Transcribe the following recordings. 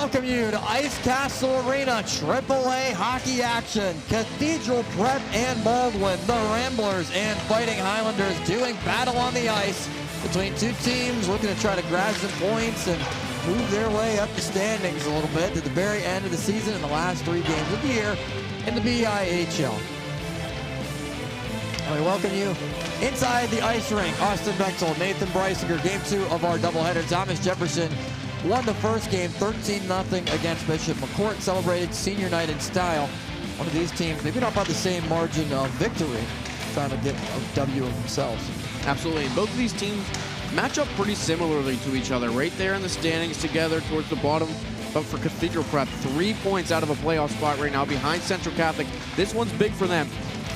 welcome you to Ice Castle Arena AAA hockey action. Cathedral Prep and Baldwin, the Ramblers and Fighting Highlanders doing battle on the ice between two teams looking to try to grab some points and move their way up the standings a little bit to the very end of the season in the last 3 games of the year in the PIHL. And we welcome you inside the ice rink. Austin Bechtel, Nathan Breisinger, game 2 of our doubleheader. Thomas Jefferson won the first game 13-0 against Bishop McCourt, celebrated senior night in style. One of these teams, maybe not by the same margin of victory, trying to get a W of themselves. Absolutely, and both of these teams match up pretty similarly to each other, right there in the standings together towards the bottom. But for Cathedral Prep, 3 points out of a playoff spot right now behind Central Catholic. This one's big for them.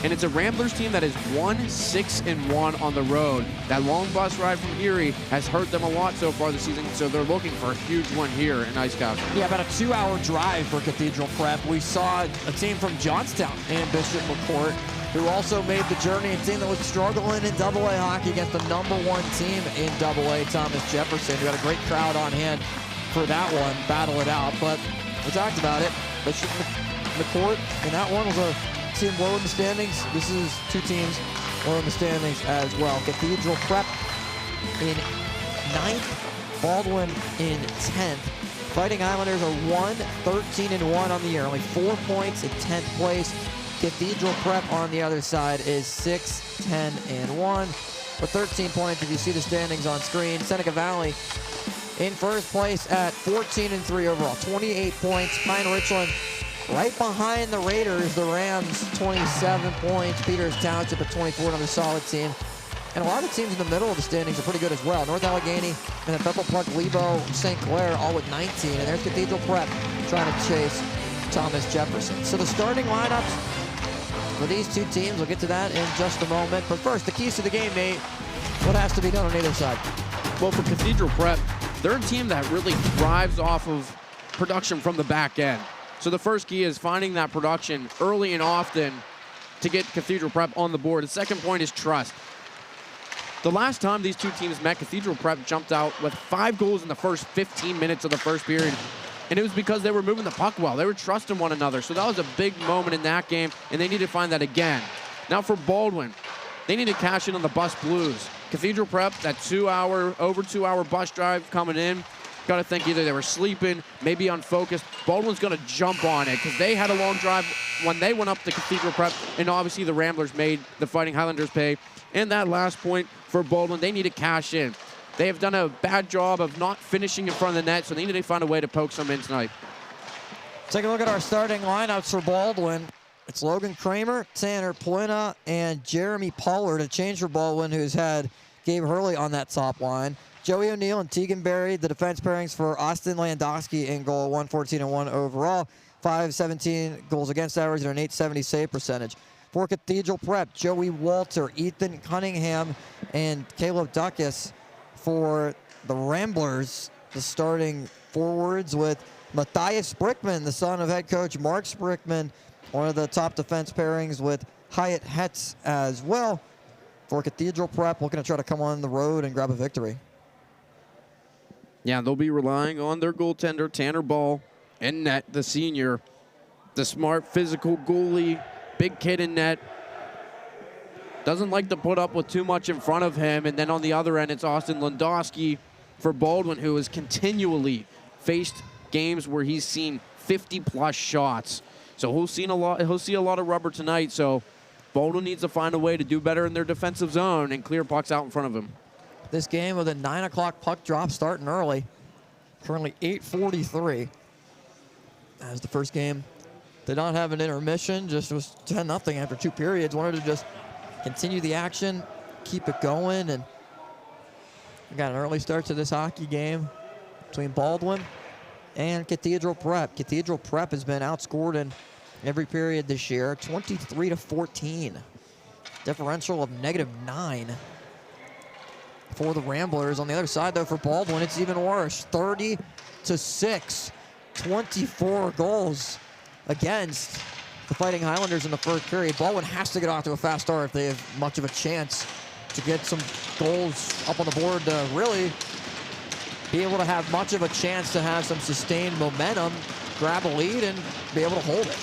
And it's a Ramblers team that is 1-6-1 on the road. That long bus ride from Erie has hurt them a lot so far this season, so they're looking for a huge one here in Ice Castle. Yeah, about a 2-hour drive for Cathedral Prep. We saw a team from Johnstown and Bishop McCourt who also made the journey, a team that was struggling in AA hockey against the #1 team in AA, Thomas Jefferson. We got a great crowd on hand for that one, battle it out. But we talked about it. Bishop McCourt, and that one was a team low in the standings. This is 2 teams low in the standings as well. Cathedral Prep in 9th, Baldwin in 10th. Fighting Islanders are 1-13-1 on the year, only 4 points in 10th place. Cathedral Prep on the other side is 6-10-1 with 13 points. If you see the standings on screen, Seneca Valley in first place at 14-3 overall, 28 points. Pine Richland right behind the Raiders, the Rams, 27 points. Peters Township at 24, another solid team. And a lot of the teams in the middle of the standings are pretty good as well. North Allegheny and then Bethel Park, Lebo, St. Clair, all with 19. And there's Cathedral Prep trying to chase Thomas Jefferson. So the starting lineups for these 2 teams, we'll get to that in just a moment. But first, the keys to the game, Nate. What has to be done on either side? Well, for Cathedral Prep, they're a team that really thrives off of production from the back end. So the first key is finding that production early and often to get Cathedral Prep on the board. The second point is trust. The last time these 2 teams met, Cathedral Prep jumped out with 5 goals in the first 15 minutes of the first period. And it was because they were moving the puck well. They were trusting one another. So that was a big moment in that game, and they need to find that again. Now for Baldwin, they need to cash in on the bus blues. Cathedral Prep, that over 2 hour bus drive coming in. Got to think either they were sleeping, maybe unfocused. Baldwin's going to jump on it because they had a long drive when they went up to Cathedral Prep, and obviously the Ramblers made the Fighting Highlanders pay. And that last point for Baldwin, they need to cash in. They have done a bad job of not finishing in front of the net, so they need to find a way to poke some in tonight. Take a look at our starting lineups for Baldwin. It's Logan Kramer, Tanner Polina, and Jeremy Pollard. A change for Baldwin, who's had Gabe Hurley on that top line. Joey O'Neill and Tegan Berry, the defense pairings for Austin Landowski in goal, 114-1 overall, 517 goals against average, and an 870 save percentage. For Cathedral Prep, Joey Walter, Ethan Cunningham, and Caleb Duckus. For the Ramblers, the starting forwards with Matthias Sprickman, the son of head coach Mark Sprickman, one of the top defense pairings with Hyatt Hetz as well. For Cathedral Prep, looking to try to come on the road and grab a victory. Yeah, they'll be relying on their goaltender, Tanner Ball, in net, the senior. The smart, physical goalie, big kid in net. Doesn't like to put up with too much in front of him. And then on the other end, it's Austin Landowski for Baldwin, who has continually faced games where he's seen 50-plus shots. So he'll see a lot of rubber tonight. So Baldwin needs to find a way to do better in their defensive zone and clear pucks out in front of him. This game with a 9 o'clock puck drop starting early. Currently 8:43. As the first game did not have an intermission, just was 10-0 after 2 periods. Wanted to just continue the action, keep it going, and we got an early start to this hockey game between Baldwin and Cathedral Prep. Cathedral Prep has been outscored in every period this year, 23-14. Differential of -9 for the Ramblers. On the other side, though, for Baldwin, it's even worse, 30-6, 24 goals against the Fighting Highlanders in the first period. Baldwin has to get off to a fast start if they have much of a chance to get some goals up on the board to really be able to have much of a chance to have some sustained momentum, grab a lead, and be able to hold it.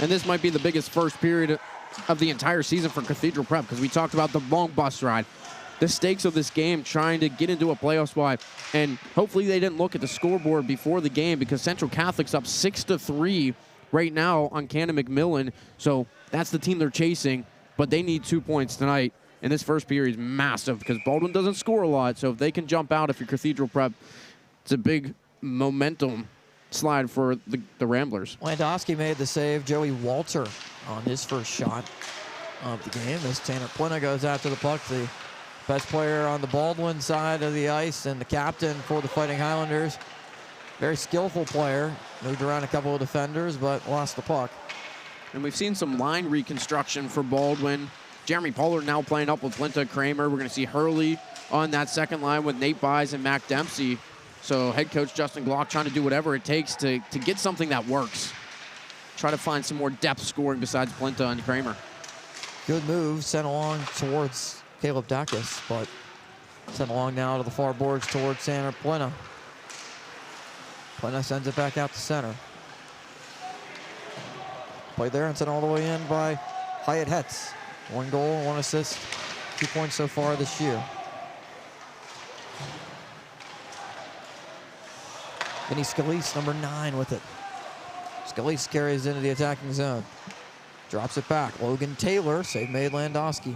And this might be the biggest first period of the entire season for Cathedral Prep, because we talked about the long bus ride, the stakes of this game, trying to get into a playoff spot, and hopefully they didn't look at the scoreboard before the game, because Central Catholic's up 6-3 right now on Cannon McMillan, so that's the team they're chasing, but they need 2 points tonight, and this first period is massive because Baldwin doesn't score a lot, so if they can jump out, if you're Cathedral Prep, it's a big momentum slide for the Ramblers. Landowski made the save. Joey Walter on his first shot of the game as Tanner Plina goes after the puck. The best player on the Baldwin side of the ice and the captain for the Fighting Highlanders. Very skillful player. Moved around a couple of defenders, but lost the puck. And we've seen some line reconstruction for Baldwin. Jeremy Pollard now playing up with Flinta Kramer. We're going to see Hurley on that second line with Nate Buys and Mac Dempsey. So head coach Justin Glock trying to do whatever it takes to get something that works. Try to find some more depth scoring besides Flinta and Kramer. Good move, sent along towards Caleb Dacus, but sent along now to the far boards towards Tanner Plina. Plina sends it back out to center. Played there and sent all the way in by Hyatt Hetz. 1 goal, 1 assist, 2 points so far this year. Vinny Scalise, number 9 with it. Scalise carries into the attacking zone. Drops it back. Logan Taylor, save made Landowski.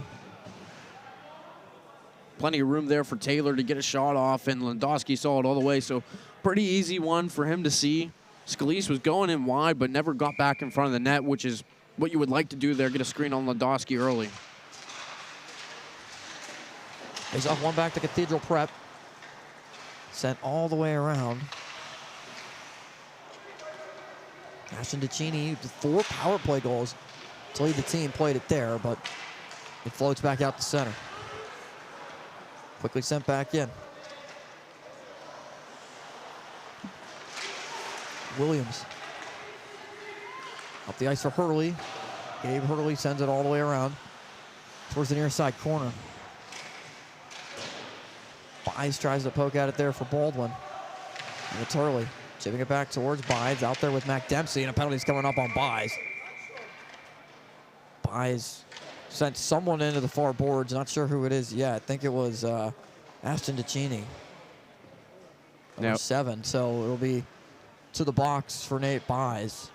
Plenty of room there for Taylor to get a shot off, and Landowski saw it all the way, so pretty easy one for him to see. Scalise was going in wide, but never got back in front of the net, which is what you would like to do there, get a screen on Landowski early. He's off one back to Cathedral Prep. Sent all the way around. Ashton DeCini, 4 power play goals to lead the team, played it there, but it floats back out to center. Quickly sent back in. Williams. Up the ice for Hurley. Gabe Hurley sends it all the way around towards the near side corner. Bides tries to poke at it there for Baldwin. And it's Hurley. Chipping it back towards Bides, out there with Mac Dempsey, and a penalty's coming up on Bides. Bides sent someone into the far boards, not sure who it is yet. I think it was Ashton DeCini. Number 7, so it'll be to the box for Nate Bides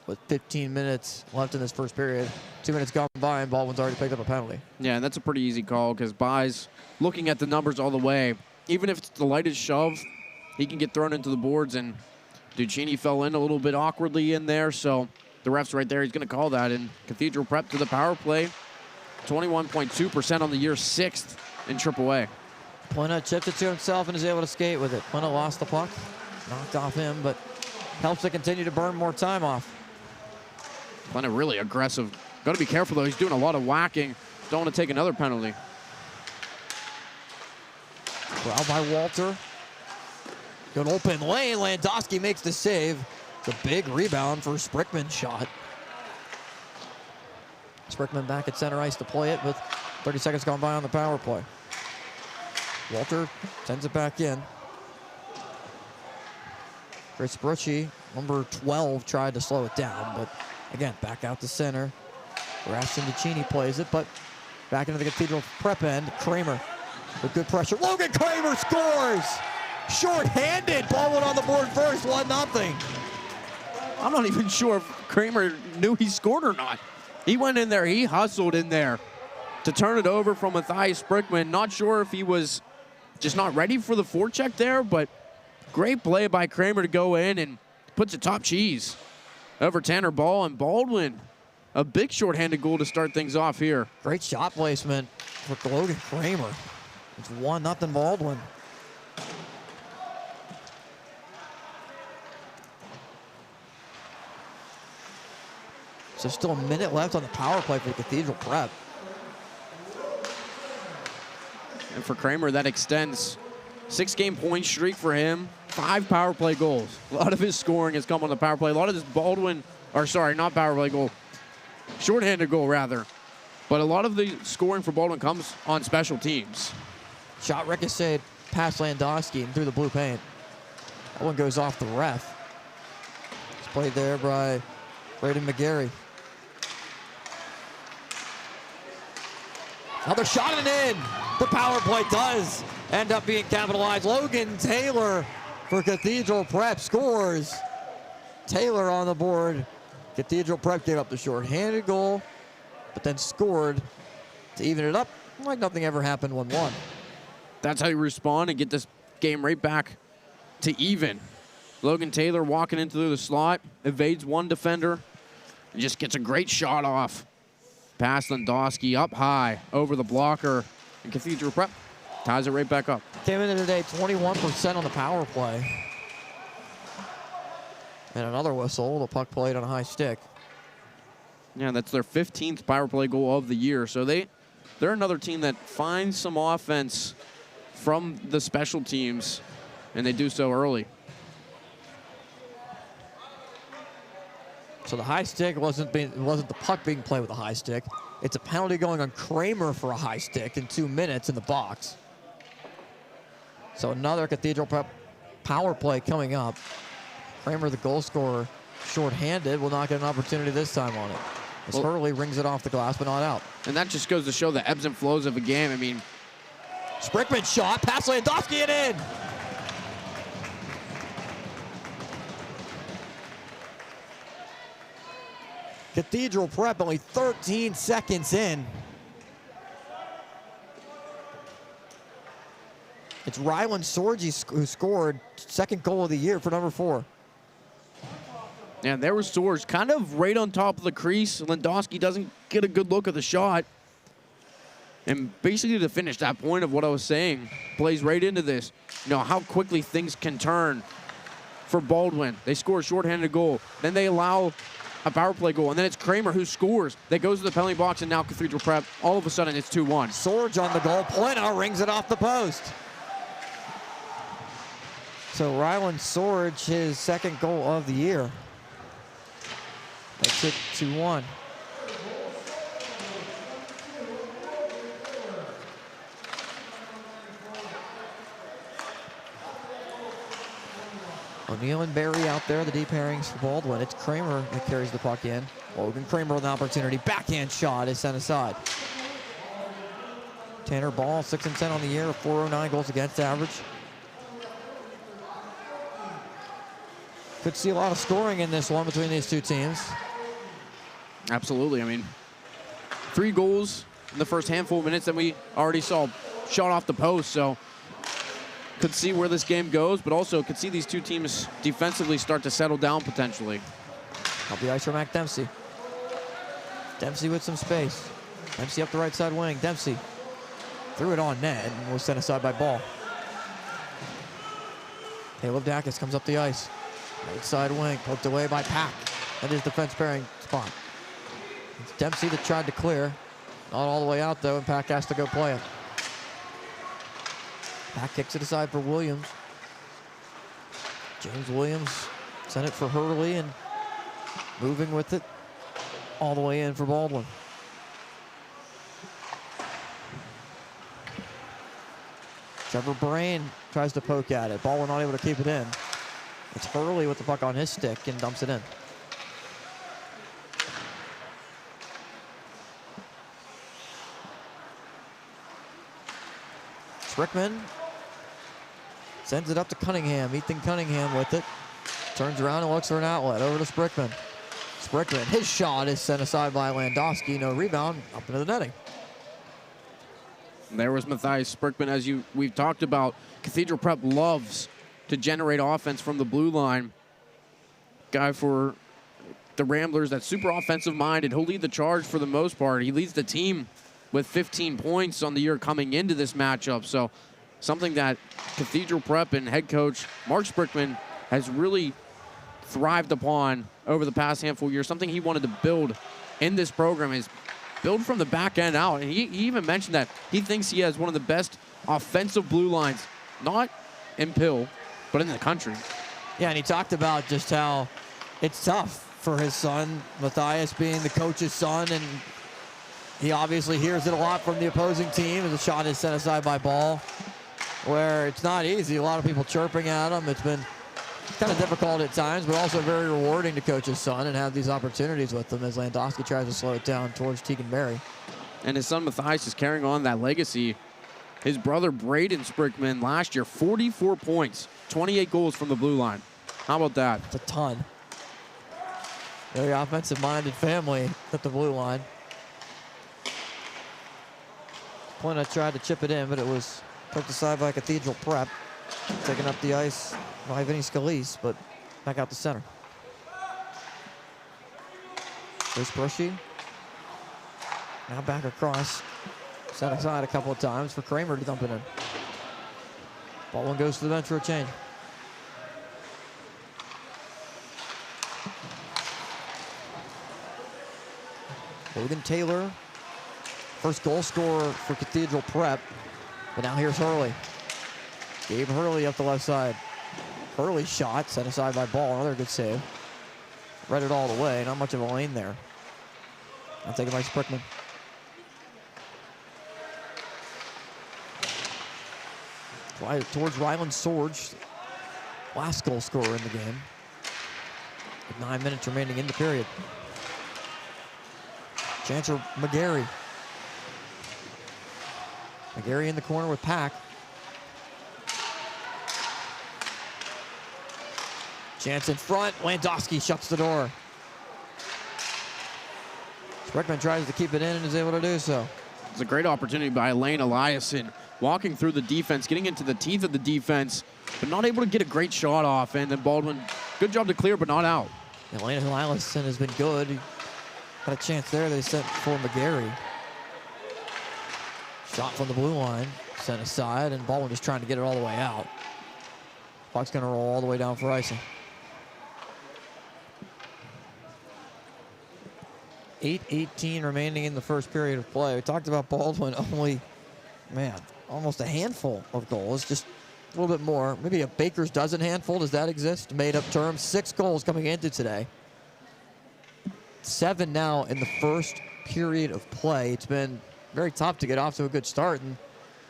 with 15 minutes left in this first period. 2 minutes gone by, and Baldwin's already picked up a penalty. Yeah, and that's a pretty easy call because Bides, looking at the numbers all the way, even if it's the lightest shove, he can get thrown into the boards, and Duccini fell in a little bit awkwardly in there, so the ref's right there. He's going to call that, and Cathedral Prep to the power play. 21.2% on the year, 6th in AAA. Plina chipped it to himself and is able to skate with it. Plina lost the puck, knocked off him, but helps to continue to burn more time off. Plina really aggressive. Got to be careful, though. He's doing a lot of whacking. Don't want to take another penalty. Corralled by Walter. Good open lane. Landowski makes the save. The big rebound for Sprickman's shot. Sprickman back at center ice to play it with 30 seconds gone by on the power play. Walter sends it back in. Chris Brucci, number 12, tried to slow it down, but again, back out to center. Ashton DeCini plays it, but back into the Cathedral Prep end. Kramer with good pressure. Logan Kramer scores! Short-handed, Baldwin on the board first, 1-0. I'm not even sure if Kramer knew he scored or not. He went in there, he hustled in there to turn it over from Matthias Sprickman. Not sure if he was just not ready for the forecheck there, but great play by Kramer to go in and puts a top cheese over Tanner Ball, and Baldwin. A big short-handed goal to start things off here. Great shot placement for Logan Kramer. It's 1-0 Baldwin. So still a minute left on the power play for the Cathedral Prep. And for Kramer, that extends 6-game point streak for him. 5 power play goals. A lot of his scoring has come on the power play. A lot of this Baldwin, or sorry, not power play goal, shorthanded goal rather. But a lot of the scoring for Baldwin comes on special teams. Shot ricocheted past Landowski and through the blue paint. That one goes off the ref. It's played there by Braden McGarry. Another shot and in. The power play does end up being capitalized. Logan Taylor for Cathedral Prep scores. Taylor on the board. Cathedral Prep gave up the shorthanded goal, but then scored to even it up like nothing ever happened 1-1. That's how you respond and get this game right back to even. Logan Taylor walking in through the slot, evades one defender, and just gets a great shot off. Past Lewandowski up high over the blocker, and Cathedral Prep ties it right back up. Came in today 21% on the power play. And another whistle, the puck played on a high stick. Yeah, that's their 15th power play goal of the year. So they're another team that finds some offense from the special teams, and they do so early. So the high stick wasn't the puck being played with a high stick. It's a penalty going on Kramer for a high stick in 2 minutes in the box. So another Cathedral Prep power play coming up. Kramer, the goal scorer, shorthanded, will not get an opportunity this time on it. As Hurley rings it off the glass, but not out. And that just goes to show the ebbs and flows of a game. I mean, Sprickman shot, past Lewandowski and in. Cathedral Prep only 13 seconds in. It's Rylan Sorgi who scored second goal of the year for number 4. and there was Soares kind of right on top of the crease. Lewandowski doesn't get a good look at the shot. And basically to finish that point of what I was saying, plays right into this. You know, how quickly things can turn for Baldwin. They score a shorthanded goal. Then they allow a power play goal. And then it's Kramer who scores. That goes to the penalty box, and now Cathedral Prep, all of a sudden it's 2-1. Sorge on the goal. Polino rings it off the post. So Rylan Sorge, his second goal of the year. Makes it 2-1. O'Neill and Barry out there, the deep pairings for Baldwin. It's Kramer that carries the puck in. Logan Kramer with an opportunity. Backhand shot is sent aside. Tanner Ball, 6-10 on the year, 409 goals against average. Could see a lot of scoring in this one between these two teams. Absolutely. I mean, 3 goals in the first handful of minutes that we already saw shot off the post. So could see where this game goes, but also could see these two teams defensively start to settle down potentially. Up the ice for Mac Dempsey. Dempsey with some space. Dempsey up the right side wing. Dempsey threw it on net and was sent aside by Ball. Caleb Dacus comes up the ice. Right side wing, poked away by Pack. That is defense pairing spot. It's Dempsey that tried to clear. Not all the way out though, and Pack has to go play it. Pack kicks it aside for Williams. James Williams sent it for Hurley and moving with it all the way in for Baldwin. Trevor Brain tries to poke at it. Baldwin not able to keep it in. It's Hurley with the puck on his stick and dumps it in. Strickman sends it up to Cunningham. Ethan Cunningham with it. Turns around and looks for an outlet. Over to Sprickman. Sprickman, his shot is sent aside by Landowski. No rebound, up into the netting. There was Matthias Sprickman, as we've talked about. Cathedral Prep loves to generate offense from the blue line. Guy for the Ramblers that's super offensive minded. He'll lead the charge for the most part. He leads the team with 15 points on the year coming into this matchup. So something that Cathedral Prep and head coach Mark Sprickman has really thrived upon over the past handful of years. Something he wanted to build in this program is build from the back end out. And he even mentioned that he thinks he has one of the best offensive blue lines, not in Pill, but in the country. Yeah, and he talked about just how it's tough for his son, Matthias, being the coach's son, and he obviously hears it a lot from the opposing team as the shot is set aside by Ball, where it's not easy. A lot of people chirping at him. It's been kind of difficult at times, but also very rewarding to coach his son and have these opportunities with him as Landowski tries to slow it down towards Tegan Berry. And his son Matthias is carrying on that legacy. His brother Braden Sprickman last year, 44 points, 28 goals from the blue line. How about that? It's a ton. Very offensive-minded family at the blue line. Plena tried to chip it in, but it was poked aside by Cathedral Prep. Taking up the ice by Vinny Scalise, but back out the center. There's Brushy. Now back across. Set aside a couple of times for Kramer to dump it in. Baldwin goes to the bench for a change. Logan Taylor, first goal scorer for Cathedral Prep. But now here's Hurley. Gabe Hurley up the left side. Hurley shot, set aside by Ball. Another good save. Read it all the way. Not much of a lane there. I'll take it by Sprickman. Towards Ryland Sorge, last goal scorer in the game. With 9 minutes remaining in the period. Chancer McGarry. McGarry in the corner with Pack. Chance in front. Landowski shuts the door. Sprickman tries to keep it in and is able to do so. It's a great opportunity by Elaine Eliason, walking through the defense, getting into the teeth of the defense, but not able to get a great shot off. And then Baldwin, good job to clear, but not out. Elaine Eliason has been good. He got a chance there. They sent for McGarry. Shot from the blue line, sent aside, and Baldwin just trying to get it all the way out. Puck's gonna roll all the way down for icing. 8:18 remaining in the first period of play. We talked about Baldwin only, man, almost a handful of goals, just a little bit more. Maybe a baker's dozen handful, does that exist? Made up term, 6 goals coming into today. 7 now in the first period of play. It's been very tough to get off to a good start, and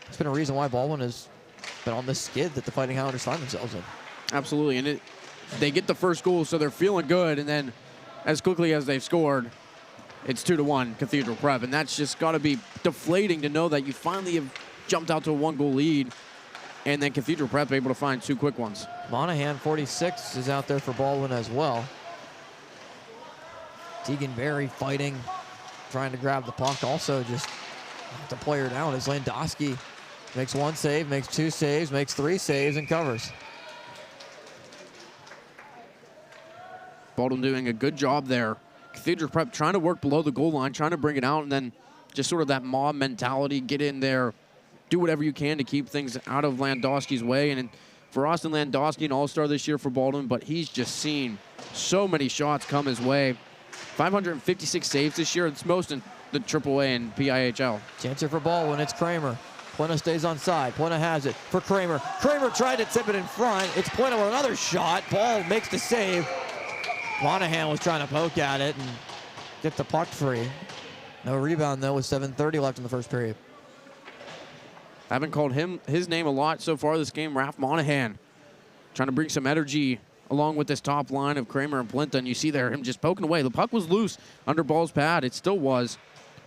it's been a reason why Baldwin has been on this skid that the Fighting Highlanders find themselves in. Absolutely, and they get the first goal, so they're feeling good, and then as quickly as they've scored, it's 2-1 Cathedral Prep, and that's just got to be deflating to know that you finally have jumped out to a 1-goal lead, and then Cathedral Prep able to find 2 quick ones. Monahan, 46, is out there for Baldwin as well. Tegan Berry fighting, trying to grab the puck, also just knocked the player down as Landowski makes 1 save, makes 2 saves, makes 3 saves, and covers. Baldwin doing a good job there. Cathedral Prep trying to work below the goal line, trying to bring it out, and then just sort of that mob mentality, get in there, do whatever you can to keep things out of Landowski's way. And for Austin Landowski, an all-star this year for Baldwin, but he's just seen so many shots come his way. 556 saves this year. It's most in the AAA and PIHL. Chancer for Baldwin, it's Kramer. Plena stays on side. Plena has it for Kramer. Kramer tried to tip it in front. It's Plena with another shot. Ball makes the save. Monahan was trying to poke at it and get the puck free. No rebound, though, with 7:30 left in the first period. I haven't called his name a lot so far this game. Raph Monahan trying to bring some energy along with this top line of Kramer and Plinta. And you see there him just poking away. The puck was loose under Ball's pad. It still was.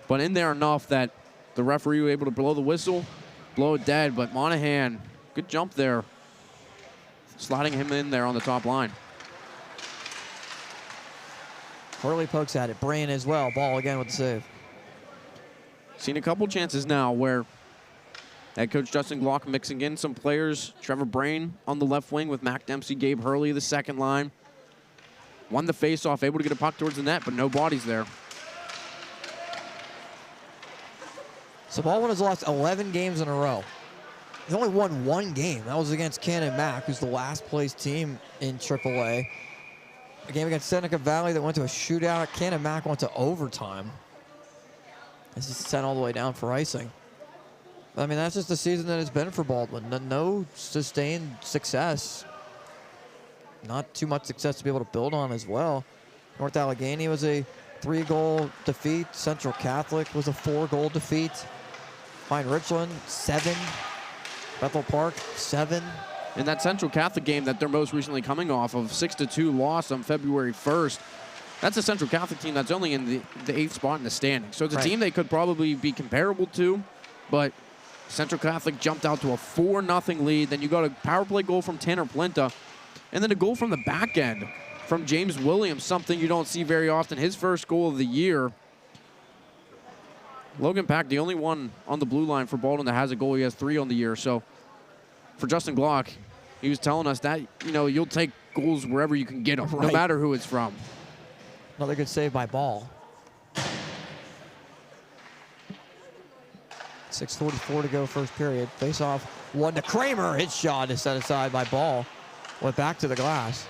But in there enough that the referee was able to blow the whistle, blow it dead. But Monahan, good jump there. Sliding him in there on the top line. Hurley pokes at it. Brain as well. Ball again with the save. Seen a couple chances now where head coach Justin Glock mixing in some players. Trevor Brain on the left wing with Mac Dempsey, Gabe Hurley, the second line. Won the faceoff, able to get a puck towards the net, but no bodies there. So Baldwin has lost 11 games in a row. He's only won 1 game. That was against Cannon Mac, who's the last place team in AAA. A game against Seneca Valley that went to a shootout. Cannon Mac went to overtime. This is sent all the way down for icing. I mean, that's just the season that it's been for Baldwin. No sustained success. Not too much success to be able to build on as well. North Allegheny was a 3-goal defeat. Central Catholic was a 4-goal defeat. Pine Richland, 7. Bethel Park, 7. in that Central Catholic game that they're most recently coming off of, 6-2 loss on February 1st. That's a Central Catholic team that's only in the 8th spot in the standings. So it's a team they could probably be comparable to, but Central Catholic jumped out to a 4-0 lead. Then you got a power play goal from Tanner Plinta, and then a goal from the back end from James Williams, something you don't see very often. His first goal of the year. Logan Pack, the only one on the blue line for Baldwin that has a goal. He has 3 on the year. So for Justin Glock, he was telling us that, you know, you'll take goals wherever you can get them, no matter who it's from. Another good save by Ball. 6:44 to go, first period. Face off, one to Kramer. His shot is set aside by Ball. Went back to the glass.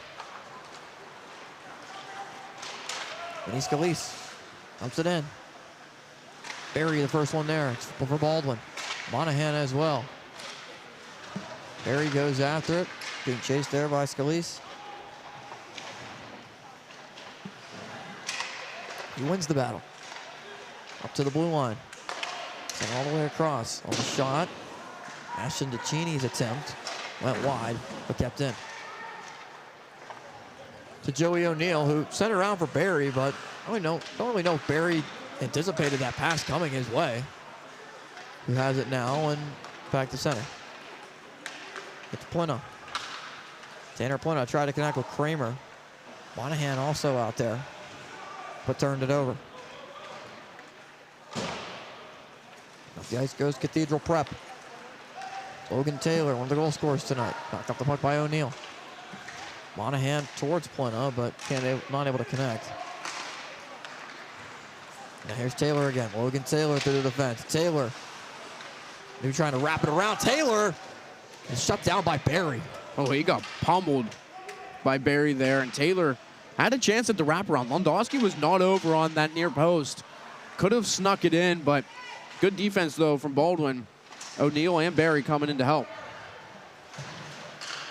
Vinny Scalise dumps it in. Barry, the first one there. It's for Baldwin. Monahan as well. Barry goes after it. Being chased there by Scalise. He wins the battle. Up to the blue line. Sent all the way across. On the shot. Ashton DeCini's attempt. Went wide, but kept in. To Joey O'Neill, who sent it around for Barry, but don't really know if Barry anticipated that pass coming his way. Who has it now and back to center. It's Plinta. Tanner Plinta tried to connect with Kramer. Monahan also out there, but turned it over. Off the ice goes Cathedral Prep. Logan Taylor, one of the goal scorers tonight. Knocked up the puck by O'Neill. Monahan towards Plinta, but not able to connect. Now here's Taylor again. Logan Taylor through the defense. Taylor, they're trying to wrap it around. Taylor is shut down by Barry. Oh, he got pummeled by Barry there, and Taylor had a chance at the wraparound. Londowski was not over on that near post. Could have snuck it in, but good defense, though, from Baldwin. O'Neill and Barry coming in to help.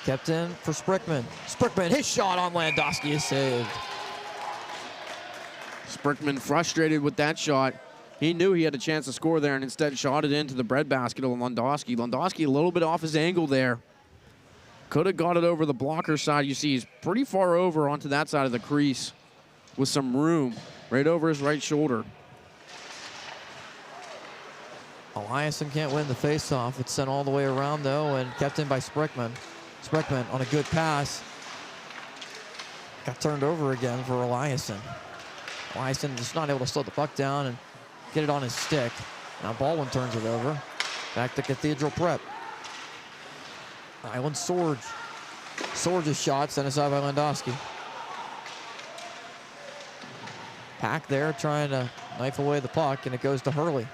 Kept in for Sprickman. Sprickman, his shot on Landowski is saved. Sprickman frustrated with that shot. He knew he had a chance to score there and instead shot it into the breadbasket of Londowski. Londowski a little bit off his angle there. Could have got it over the blocker side. You see he's pretty far over onto that side of the crease with some room right over his right shoulder. Eliasson can't win the faceoff. It's sent all the way around, though, and kept in by Sprickman. Sprickman on a good pass. Got turned over again for Eliasson. Eliasson just not able to slow the puck down and get it on his stick. Now Baldwin turns it over. Back to Cathedral Prep. Island Sorge. Sorge's shot sent aside by Landowski. Pack there trying to knife away the puck, and it goes to Hurley.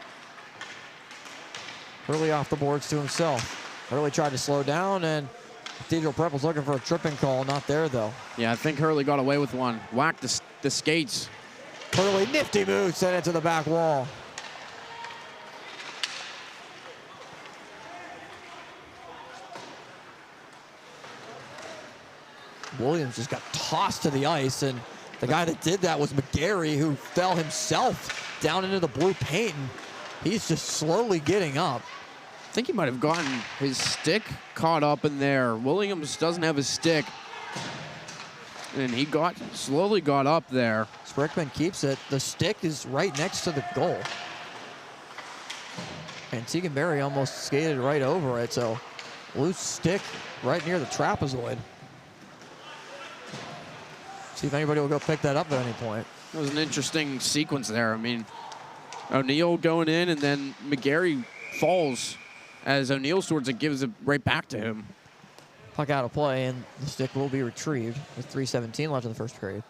Hurley off the boards to himself. Hurley tried to slow down, and Cathedral Prep was looking for a tripping call. Not there, though. Yeah, I think Hurley got away with one. Whacked the skates. Hurley, nifty move, sent it to the back wall. Williams just got tossed to the ice, and the guy that did that was McGarry, who fell himself down into the blue paint, and he's just slowly getting up. I think he might have gotten his stick caught up in there. Williams doesn't have his stick, and he slowly got up there. Sprickman keeps it. The stick is right next to the goal. And Tegan Berry almost skated right over it, so loose stick right near the trapezoid. See if anybody will go pick that up at any point. It was an interesting sequence there. I mean, O'Neill going in, and then McGarry falls as O'Neill towards it, gives it right back to him. Puck out of play, and the stick will be retrieved with 3:17 left in the first period.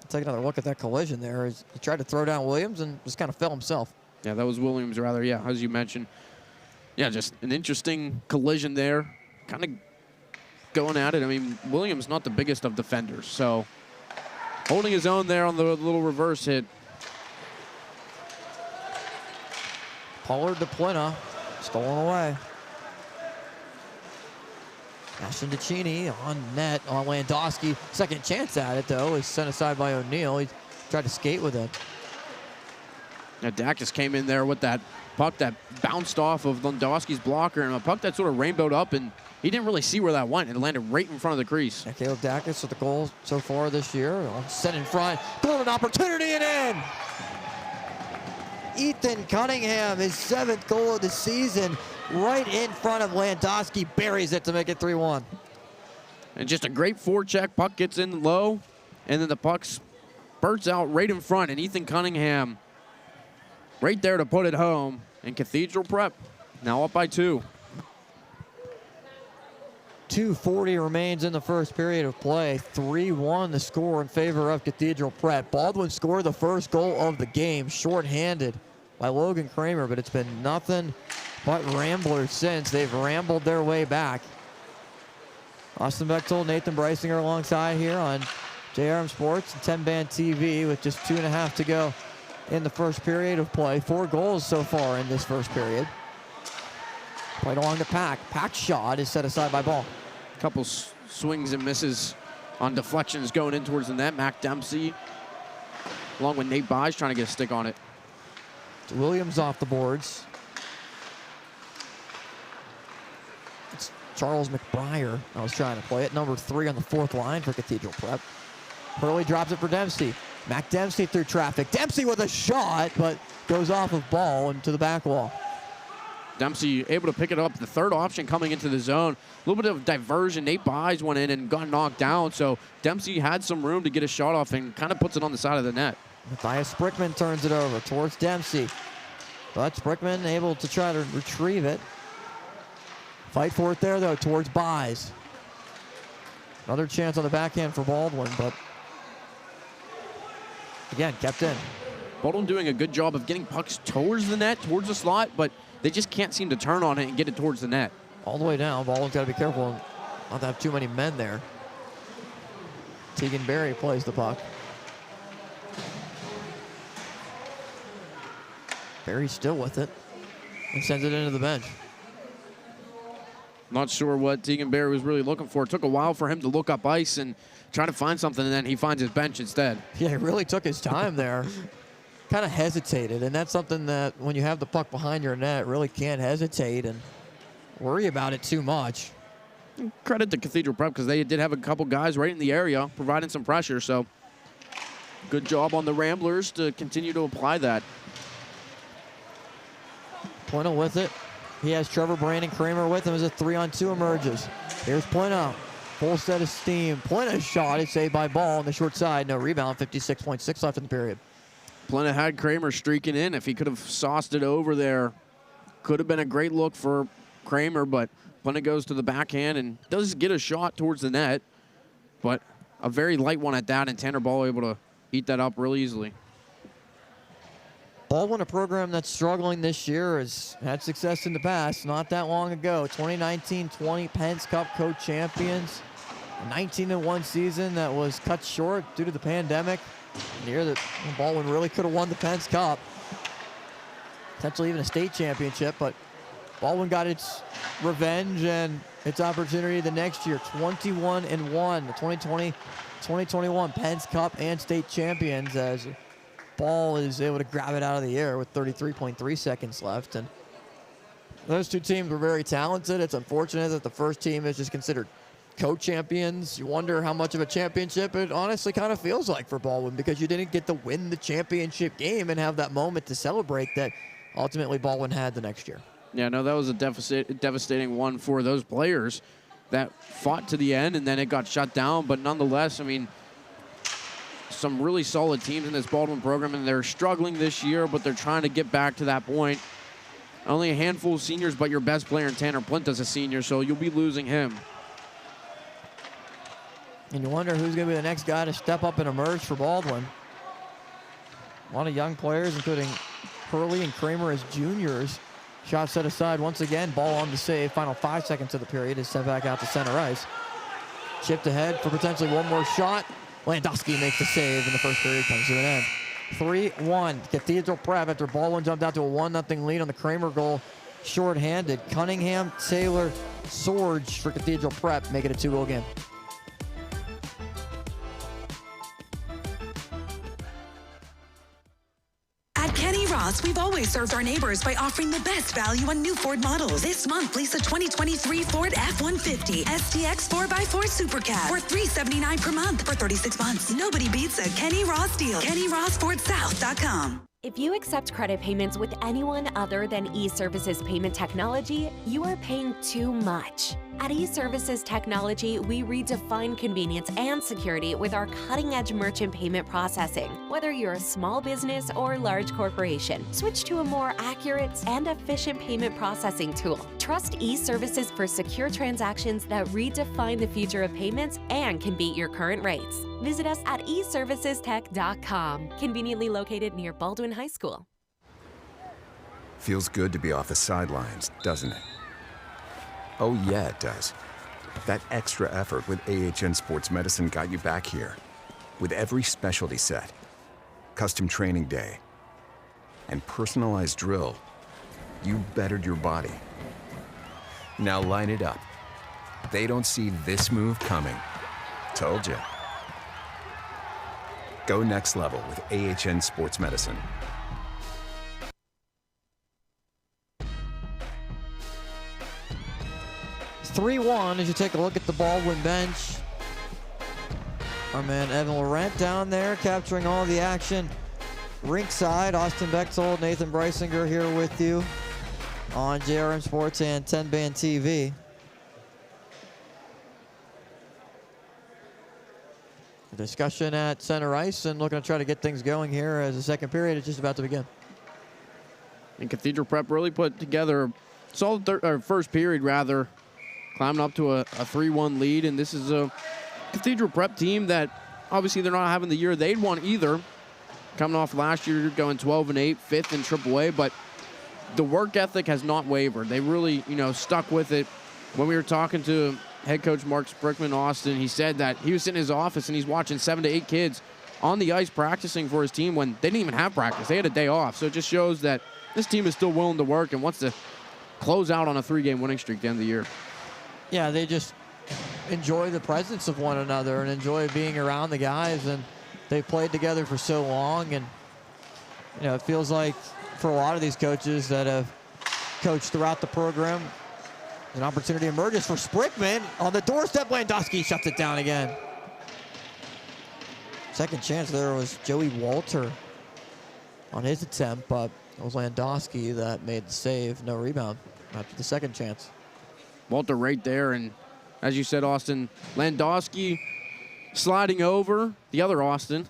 Take another look at that collision there. He tried to throw down Williams and just kind of fell himself. Yeah, that was Williams rather, yeah, as you mentioned. Yeah, just an interesting collision there. Kind of going at it. I mean, Williams not the biggest of defenders, so holding his own there on the little reverse hit. Pollard to Plinta, stolen away. Ashton DeCini on net on Landowski. Second chance at it, though, is sent aside by O'Neill. He tried to skate with it. Now Dacus came in there with that puck that bounced off of Lewandowski's blocker, and a puck that sort of rainbowed up, and he didn't really see where that went. It landed right in front of the crease. And Caleb Dacus with the goal so far this year. Set in front. Golden opportunity and in. Ethan Cunningham, his 7th goal of the season, right in front of Lewandowski, buries it to make it 3-1. And just a great forecheck. Puck gets in low, and then the puck spurts out right in front, and Ethan Cunningham right there to put it home. And Cathedral Prep now up by 2. 2:40 remains in the first period of play. 3-1 the score in favor of Cathedral Prep. Baldwin scored the first goal of the game, shorthanded by Logan Kramer, but it's been nothing but Ramblers since. They've rambled their way back. Austin Bechtold, Nathan Breisinger alongside here on JRM Sports and Tenband TV with just 2.5 to go in the first period of play. 4 goals so far in this first period. Played along the pack. Pack's shot is set aside by Ball. A couple swings and misses on deflections going in towards the net. Mac Dempsey, along with Nate Byes, trying to get a stick on it. Williams off the boards. It's Charles McBriar. I was trying to play it. Number 3 on the 4th line for Cathedral Prep. Hurley drops it for Dempsey. Mac Dempsey through traffic. Dempsey with a shot, but goes off of Ball into the back wall. Dempsey able to pick it up. The third option coming into the zone. A little bit of diversion. Nate Byes went in and got knocked down. So Dempsey had some room to get a shot off and kind of puts it on the side of the net. Matthias Sprickman turns it over towards Dempsey. But Sprickman able to try to retrieve it. Fight for it there, though, towards Byes. Another chance on the backhand for Baldwin, but again, kept in. Baldwin doing a good job of getting pucks towards the net, towards the slot, but they just can't seem to turn on it and get it towards the net. All the way down. Baldwin's got to be careful not to have too many men there. Tegan Berry plays the puck. Berry's still with it and sends it into the bench. Not sure what Tegan Berry was really looking for. It took a while for him to look up ice and try to find something, and then he finds his bench instead. Yeah, he really took his time there. Kind of hesitated, and that's something that when you have the puck behind your net, really can't hesitate and worry about it too much. Credit to Cathedral Prep because they did have a couple guys right in the area providing some pressure, so good job on the Ramblers to continue to apply that. Plano with it. He has Trevor Brandon Kramer with him as a 3-on-2 emerges. Here's Plano. Full set of steam. Plano's shot is saved by Ball on the short side. No rebound. 56.6 left in the period. Plano had Kramer streaking in. If he could have sauced it over there, could have been a great look for Kramer, but Plano goes to the backhand and does get a shot towards the net, but a very light one at that, and Tanner Ball able to eat that up really easily. Baldwin, a program that's struggling this year, has had success in the past. Not that long ago, 2019-20 Penn's Cup co-champions. A 19-1 season that was cut short due to the pandemic. The year that Baldwin really could have won the Penn's Cup. Potentially even a state championship, but Baldwin got its revenge and its opportunity the next year. 21-1, the 2020-2021 Penn's Cup and state champions, as Ball is able to grab it out of the air with 33.3 seconds left. And those two teams were very talented. It's unfortunate that the first team is just considered co-champions. You wonder how much of a championship it honestly kind of feels like for Baldwin, because you didn't get to win the championship game and have that moment to celebrate that ultimately Baldwin had the next year. Yeah, no, that was a devastating one for those players that fought to the end, and then it got shut down. But nonetheless, I mean, some really solid teams in this Baldwin program, and they're struggling this year, but they're trying to get back to that point. Only a handful of seniors, but your best player in Tanner Plint is a senior, so you'll be losing him. And you wonder who's going to be the next guy to step up and emerge for Baldwin. A lot of young players, including Hurley and Kramer as juniors. Shot set aside once again. Ball on the save. Final 5 seconds of the period is sent back out to center ice. Chipped ahead for potentially one more shot. Landowski makes the save, and the first period comes to an end. 3-1. Cathedral Prep after Baldwin jumped out to a 1-0 lead on the Kramer goal. Short-handed. Cunningham, Taylor, Sorge for Cathedral Prep make it a 2-goal game. Ross, we've always served our neighbors by offering the best value on new Ford models. This month, lease a 2023 Ford F-150 STX 4x4 Super Cab for $379 per month for 36 months. Nobody beats a Kenny Ross deal. KennyRossFordSouth.com. If you accept credit payments with anyone other than eServices Payment Technology, you are paying too much. At eServices Technology, we redefine convenience and security with our cutting-edge merchant payment processing. Whether you're a small business or large corporation, switch to a more accurate and efficient payment processing tool. Trust eServices for secure transactions that redefine the future of payments and can beat your current rates. Visit us at eServicesTech.com, conveniently located near Baldwin High School. Feels good to be off the sidelines, doesn't it? Oh yeah, it does. That extra effort with AHN Sports Medicine got you back here. With every specialty set, custom training day, and personalized drill, you bettered your body. Now line it up. They don't see this move coming. Told you. Go next level with AHN Sports Medicine. 3-1 as you take a look at the Baldwin bench. Our man Evan Laurent down there capturing all the action rinkside. Austin Bechtold, Nathan Breisinger here with you on JRM Sports and Tenband TV. Discussion at center ice and looking to try to get things going here as the second period is just about to begin. And Cathedral Prep really put together a solid first period, rather, climbing up to a 3-1 lead. And this is a Cathedral Prep team that obviously they're not having the year they'd want either. Coming off last year, going 12-8, fifth in AAA, but the work ethic has not wavered. They really, stuck with it. When we were talking to head coach Mark Sprickman, Austin, he said that he was sitting in his office and he's watching 7 to 8 kids on the ice practicing for his team when they didn't even have practice. They had a day off. So it just shows that this team is still willing to work and wants to close out on a 3-game winning streak at the end of the year. Yeah, they just enjoy the presence of one another and enjoy being around the guys, and they've played together for so long. And it feels like for a lot of these coaches that have coached throughout the program, an opportunity emerges for Sprickman on the doorstep. Landowski shuts it down again. Second chance there was Joey Walter on his attempt, but it was Landowski that made the save. No rebound after the second chance. Walter right there, and as you said, Austin, Landowski sliding over the other Austin.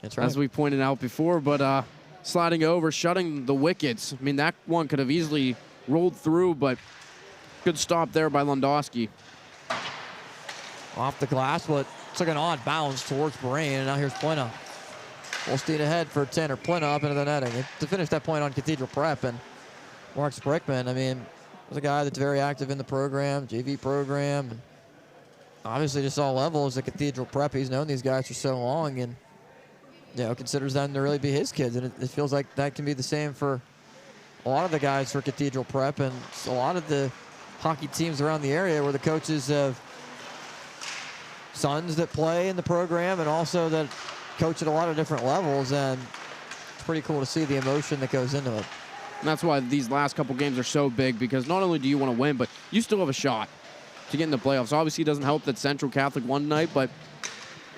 That's right. As we pointed out before, but sliding over, shutting the wickets. I mean, that one could have easily rolled through, but good stop there by Landowski. Off the glass, but took an odd bounce towards Brain, and now here's Plena. Full steam ahead for Tanner Plena up into the netting. And to finish that point on Cathedral Prep, and Mark Sprickman, I mean, was a guy that's very active in the program, JV program, and obviously just all levels at Cathedral Prep. He's known these guys for so long, and considers them to really be his kids. And it feels like that can be the same for a lot of the guys for Cathedral Prep, and a lot of the hockey teams around the area where the coaches have sons that play in the program and also that coach at a lot of different levels, and it's pretty cool to see the emotion that goes into it. And that's why these last couple games are so big, because not only do you want to win, but you still have a shot to get in the playoffs. Obviously, it doesn't help that Central Catholic won tonight, but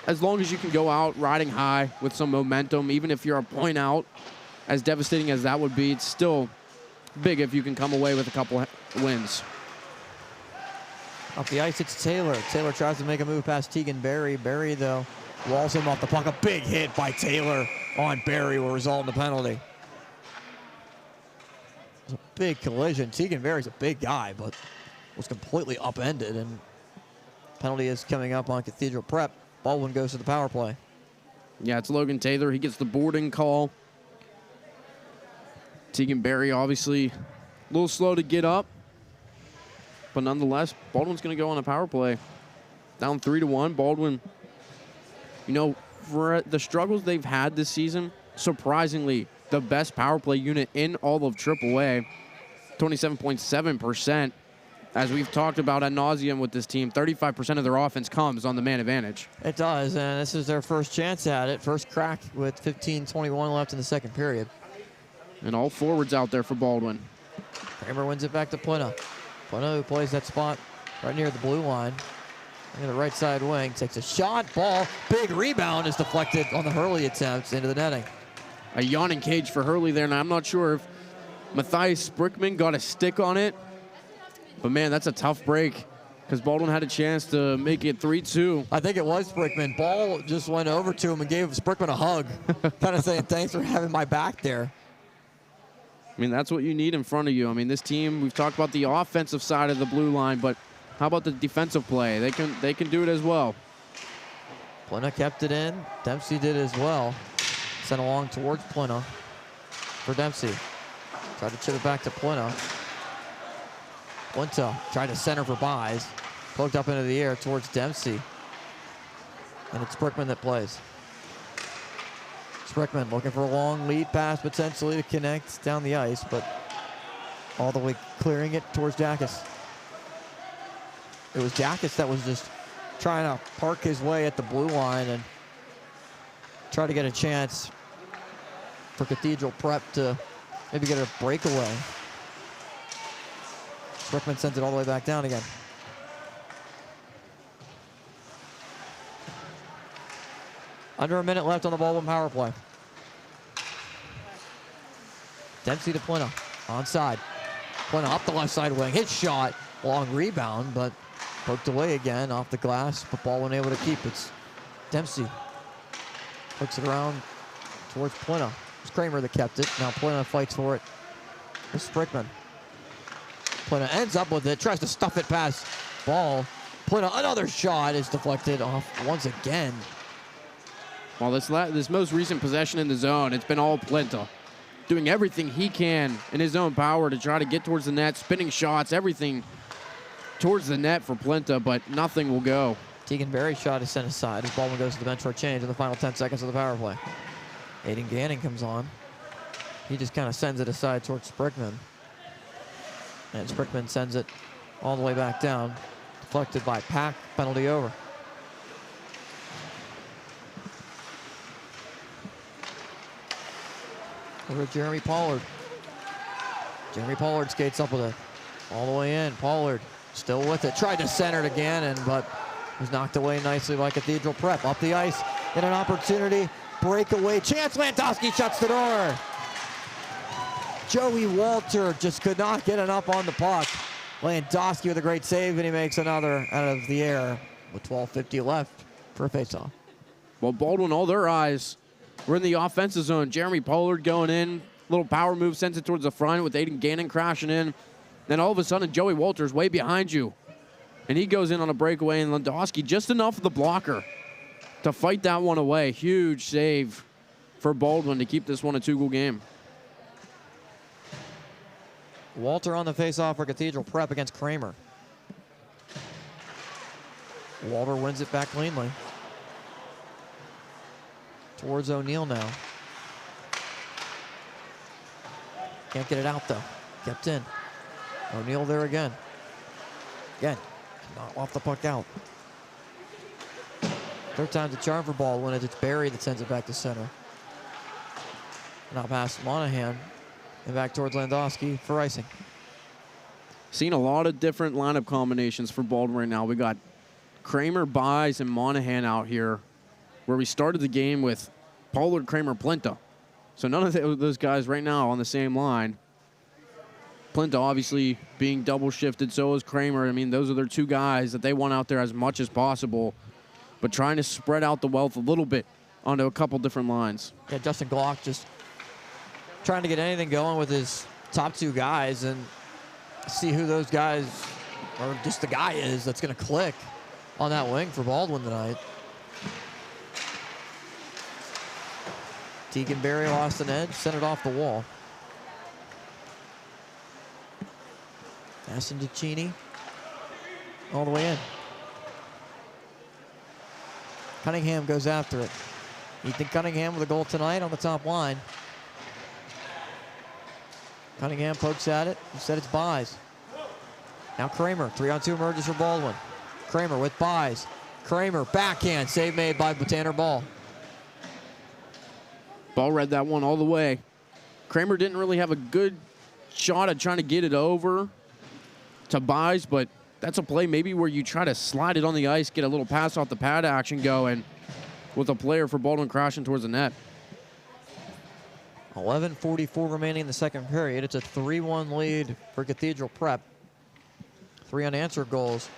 as long as you can go out riding high with some momentum, even if you're a point out, as devastating as that would be, it's still big if you can come away with a couple wins. Off the ice, it's Taylor. Taylor tries to make a move past Tegan Berry. Berry, though, walls him off the puck. A big hit by Taylor on Berry will result in the penalty. It was a big collision. Tegan Berry's a big guy, but was completely upended, and penalty is coming up on Cathedral Prep. Baldwin goes to the power play. Yeah, it's Logan Taylor. He gets the boarding call. Tegan Berry, obviously, a little slow to get up. But nonetheless, Baldwin's going to go on a power play. Down 3-1. Baldwin, for the struggles they've had this season, surprisingly, the best power play unit in all of AAA, 27.7%. As we've talked about ad nauseum with this team, 35% of their offense comes on the man advantage. It does, and this is their first chance at it. First crack with 15:21 left in the second period. And all forwards out there for Baldwin. Kramer wins it back to Plina. Plina, who plays that spot right near the blue line. In the right side wing, takes a shot, ball, big rebound is deflected on the Hurley attempt into the netting. A yawning cage for Hurley there, and I'm not sure if Matthias Sprickman got a stick on it. But man, that's a tough break because Baldwin had a chance to make it 3-2. I think it was Sprickman. Ball just went over to him and gave Sprickman a hug, kind of saying, thanks for having my back there. I mean, that's what you need in front of you. I mean, this team, we've talked about the offensive side of the blue line, but how about the defensive play? They can do it as well. Plina kept it in. Dempsey did as well. Sent along towards Plina for Dempsey. Tried to chip it back to Plina. Plina tried to center for Buys. Poked up into the air towards Dempsey. And it's Sprickman that plays. Sprickman looking for a long lead pass potentially to connect down the ice, but all the way clearing it towards Jackus. It was Jackus that was just trying to park his way at the blue line and try to get a chance for Cathedral Prep to maybe get a breakaway. Sprickman sends it all the way back down again. Under a minute left on the Baldwin power play. Dempsey to Plina, onside. Plina up the left side wing, his shot, long rebound, but poked away again off the glass, but Baldwin able to keep it. Dempsey hooks it around towards Plina. It's Kramer that kept it. Now Plina fights for it. It's Sprickman. Plina ends up with it, tries to stuff it past Ball. Plina, another shot is deflected off once again. Well, this most recent possession in the zone, it's been all Plina. Doing everything he can in his own power to try to get towards the net, spinning shots, everything towards the net for Plina, but nothing will go. Tegan Berry's shot is sent aside as Baldwin goes to the bench for a change in the final 10 seconds of the power play. Aiden Ganning comes on. He just kind of sends it aside towards Sprickman. And Sprickman sends it all the way back down. Deflected by Pack, penalty over. Over to Jeremy Pollard. Jeremy Pollard skates up with it. All the way in. Pollard still with it. Tried to center it again, but was knocked away nicely by Cathedral Prep. Up the ice in an opportunity. Breakaway chance. Landowski shuts the door. Joey Walter just could not get enough on the puck. Landowski with a great save, and he makes another out of the air with 12:50 left for a faceoff. Well, Baldwin, all their eyes were in the offensive zone. Jeremy Pollard going in. Little power move, sends it towards the front with Aiden Gannon crashing in. Then all of a sudden, Joey Walter's way behind you. And he goes in on a breakaway, and Landowski just enough of the blocker to fight that one away. Huge save for Baldwin to keep this one a 2-goal game. Walter on the faceoff for Cathedral Prep against Kramer. Walter wins it back cleanly. Towards O'Neill now. Can't get it out though. Kept in. O'Neill there again. Again, not off the puck out. Third time's a charm for Baldwin as it's Barry that sends it back to center. Now past Monahan and back towards Landowski for icing. Seen a lot of different lineup combinations for Baldwin right now. We got Kramer, Buys, and Monahan out here, where we started the game with Pollard, Kramer, Plina. So none of those guys right now on the same line. Plina obviously being double shifted, so is Kramer. I mean, those are their two guys that they want out there as much as possible, but trying to spread out the wealth a little bit onto a couple different lines. Yeah, Justin Glock just trying to get anything going with his top two guys and see who those guys, or just the guy is that's going to click on that wing for Baldwin tonight. Tegan Berry lost an edge, sent it off the wall. Aston DeCini all the way in. Cunningham goes after it. Ethan Cunningham with a goal tonight on the top line. Cunningham pokes at it. Instead it's Buys. Now Kramer, 3-on-2 emerges for Baldwin. Kramer with Buys. Kramer, backhand, save made by Tanner Ball. Ball read that one all the way. Kramer didn't really have a good shot at trying to get it over to Buys, but that's a play maybe where you try to slide it on the ice, get a little pass off the pad action going with a player for Baldwin crashing towards the net. 11:44 remaining in the second period. It's a 3-1 lead for Cathedral Prep. 3 unanswered goals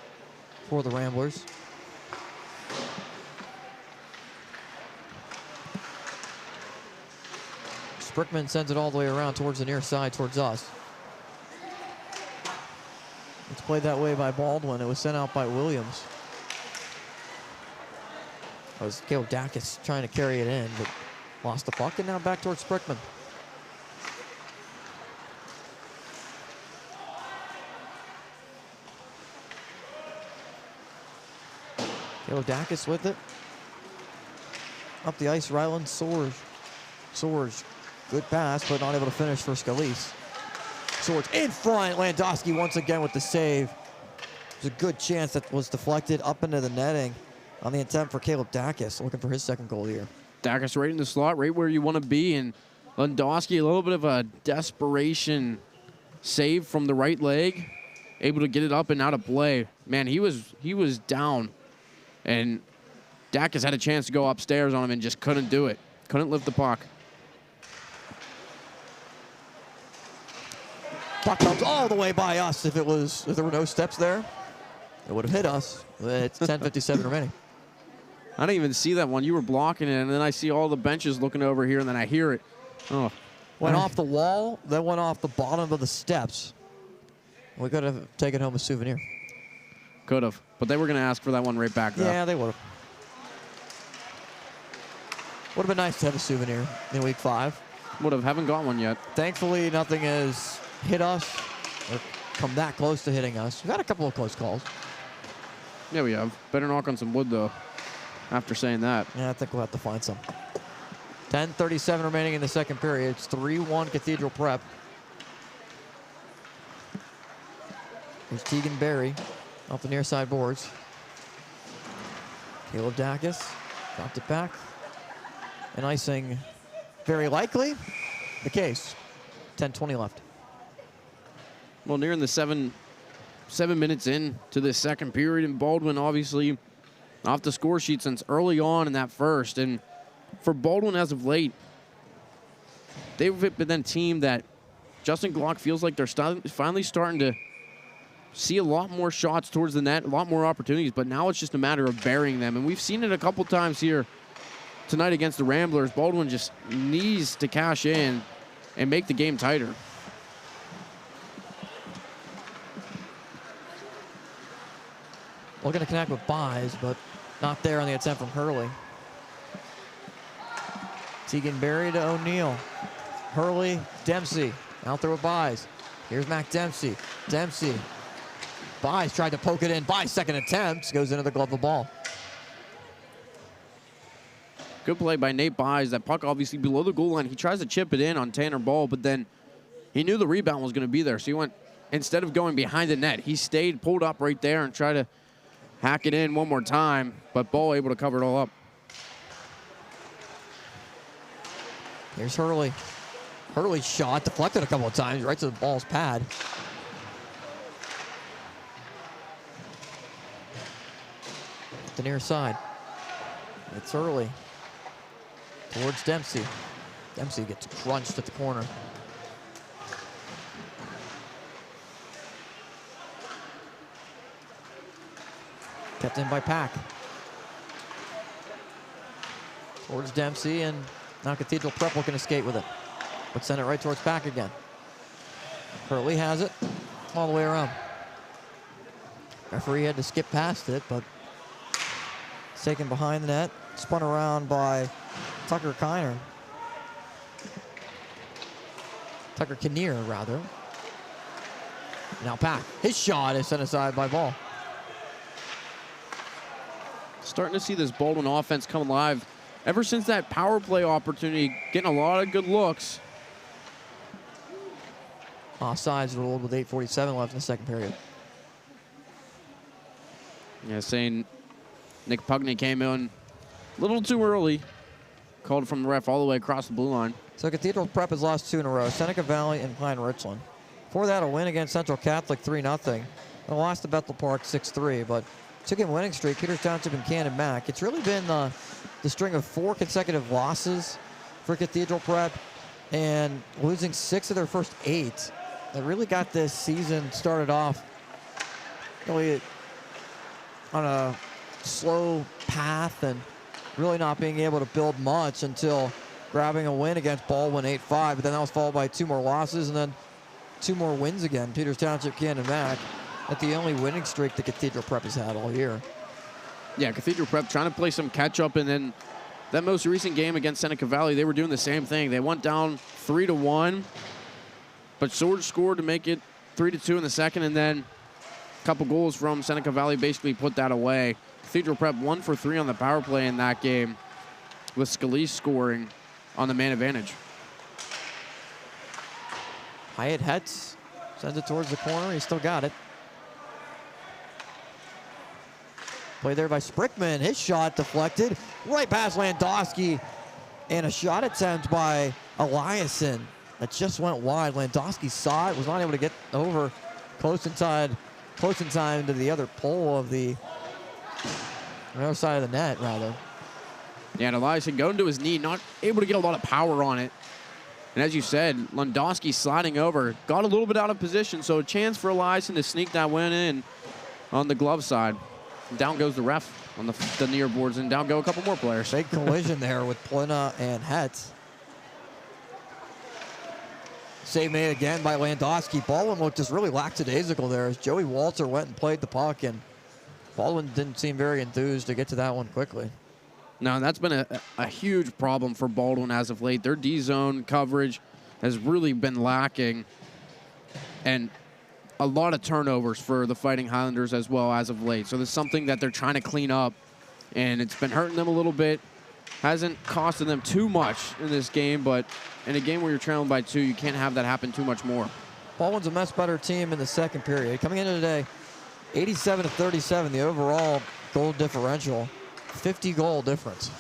for the Ramblers. Sprickman sends it all the way around towards the near side, towards us. It's played that way by Baldwin. It was sent out by Williams. That was Caleb Dacus trying to carry it in, but lost the puck, and now back towards Sprickman. Caleb Dacus with it. Up the ice, Ryland Swords. Good pass, but not able to finish for Scalise. Swords in front. Landowski once again with the save. There's a good chance that was deflected up into the netting on the attempt for Caleb Dacus, looking for his second goal here. Dacus right in the slot, right where you want to be, and Landowski, a little bit of a desperation save from the right leg, able to get it up and out of play. Man, he was down, and Dacus had a chance to go upstairs on him and just couldn't do it. Couldn't lift the puck. Puck comes all the way by us. If there were no steps there, it would have hit us. It's 10:57 remaining. I didn't even see that one. You were blocking it, and then I see all the benches looking over here, and then I hear it. Oh. Went off the wall, then went off the bottom of the steps. We could have taken home a souvenir. Could have, but they were going to ask for that one right back, though. Yeah, they would have. Would have been nice to have a souvenir in week 5. Would have. Haven't got one yet. Thankfully, nothing has hit us or come that close to hitting us. We've had a couple of close calls. Yeah, we have. Better knock on some wood, though, after saying that. Yeah, I think we'll have to find some. 10:37 remaining in the second period. It's 3-1 Cathedral Prep. Here's Tegan Berry off the near side boards. Caleb Dacus dropped it back. And icing, very likely the case. 10:20 left. Well, nearing the seven minutes in to this second period, and Baldwin obviously off the score sheet since early on in that first. And for Baldwin as of late, they've been a team that Justin Glock feels like they're finally starting to see a lot more shots towards the net, a lot more opportunities, but now it's just a matter of burying them. And we've seen it a couple times here tonight against the Ramblers. Baldwin just needs to cash in and make the game tighter. Looking to connect with Buys, but not there on the attempt from Hurley. Tegan Berry to O'Neill. Hurley, Dempsey, out there with Buys. Here's Mac Dempsey. Dempsey. Buys tried to poke it in. Buys' second attempt goes into the glove of the ball. Good play by Nate Buys. That puck obviously below the goal line. He tries to chip it in on Tanner Ball, but then he knew the rebound was going to be there. So he went, instead of going behind the net, he stayed, pulled up right there and tried to hack it in one more time, but Ball able to cover it all up. Here's Hurley. Hurley's shot deflected a couple of times right to the ball's pad. The near side. It's Hurley. Towards Dempsey. Dempsey gets crunched at the corner. Kept in by Pack. Towards Dempsey, and now Cathedral Prep looking to skate with it. But send it right towards Pack again. Hurley has it all the way around. Referee had to skip past it, but it's taken behind the net. Spun around by Tucker Kinnear. Tucker Kinnear, rather. Now Pack. His shot is sent aside by Ball. Starting to see this Baldwin offense come alive. Ever since that power play opportunity, getting a lot of good looks. Offsides ruled with 8:47 left in the second period. Yeah, saying Nick Pugney came in a little too early. called from the ref all the way across the blue line. So Cathedral Prep has lost 2 in a row, Seneca Valley and Pine Richland. Before that, a win against Central Catholic 3-0. And a loss to Bethel Park 6-3, but 2-game winning streak, Peters Township and Cannon Mac. It's really been the string of 4 consecutive losses for Cathedral Prep and losing 6 of their first 8. That really got this season started off really on a slow path and really not being able to build much until grabbing a win against Baldwin 8-5. But then that was followed by 2 more losses and then 2 more wins again. Peters Township, Cannon Mac. At the only winning streak that Cathedral Prep has had all year. Yeah, Cathedral Prep trying to play some catch-up, and then that most recent game against Seneca Valley, they were doing the same thing. They went down 3-1, but Sword scored to make it 3-2 in the second, and then a couple goals from Seneca Valley basically put that away. Cathedral Prep 1 for 3 on the power play in that game, with Scalise scoring on the man advantage. Hyatt Hetz sends it towards the corner. He still got it. Play there by Sprickman. His shot deflected right past Landowski. And a shot attempt by Eliason that just went wide. Landowski saw it, was not able to get over close in time to the other pole of the other side of the net, rather. Yeah, and Eliason going to his knee, not able to get a lot of power on it. And as you said, Landowski sliding over, got a little bit out of position, so a chance for Eliason to sneak that win in on the glove side. Down goes the ref on the near boards, and down go a couple more players. Big collision there with Plina and Hetz. Save made again by Landowski. Baldwin looked just really lackadaisical there as Joey Walter went and played the puck, and Baldwin didn't seem very enthused to get to that one quickly. No, that's been a huge problem for Baldwin as of late. Their D-zone coverage has really been lacking, and a lot of turnovers for the Fighting Highlanders as well as of late. So there's something that they're trying to clean up, and it's been hurting them a little bit. Hasn't costed them too much in this game, but in a game where you're trailing by 2, you can't have that happen too much more. Baldwin's a much better team in the second period. Coming into today, 87-37, the overall goal differential. 50 goal difference.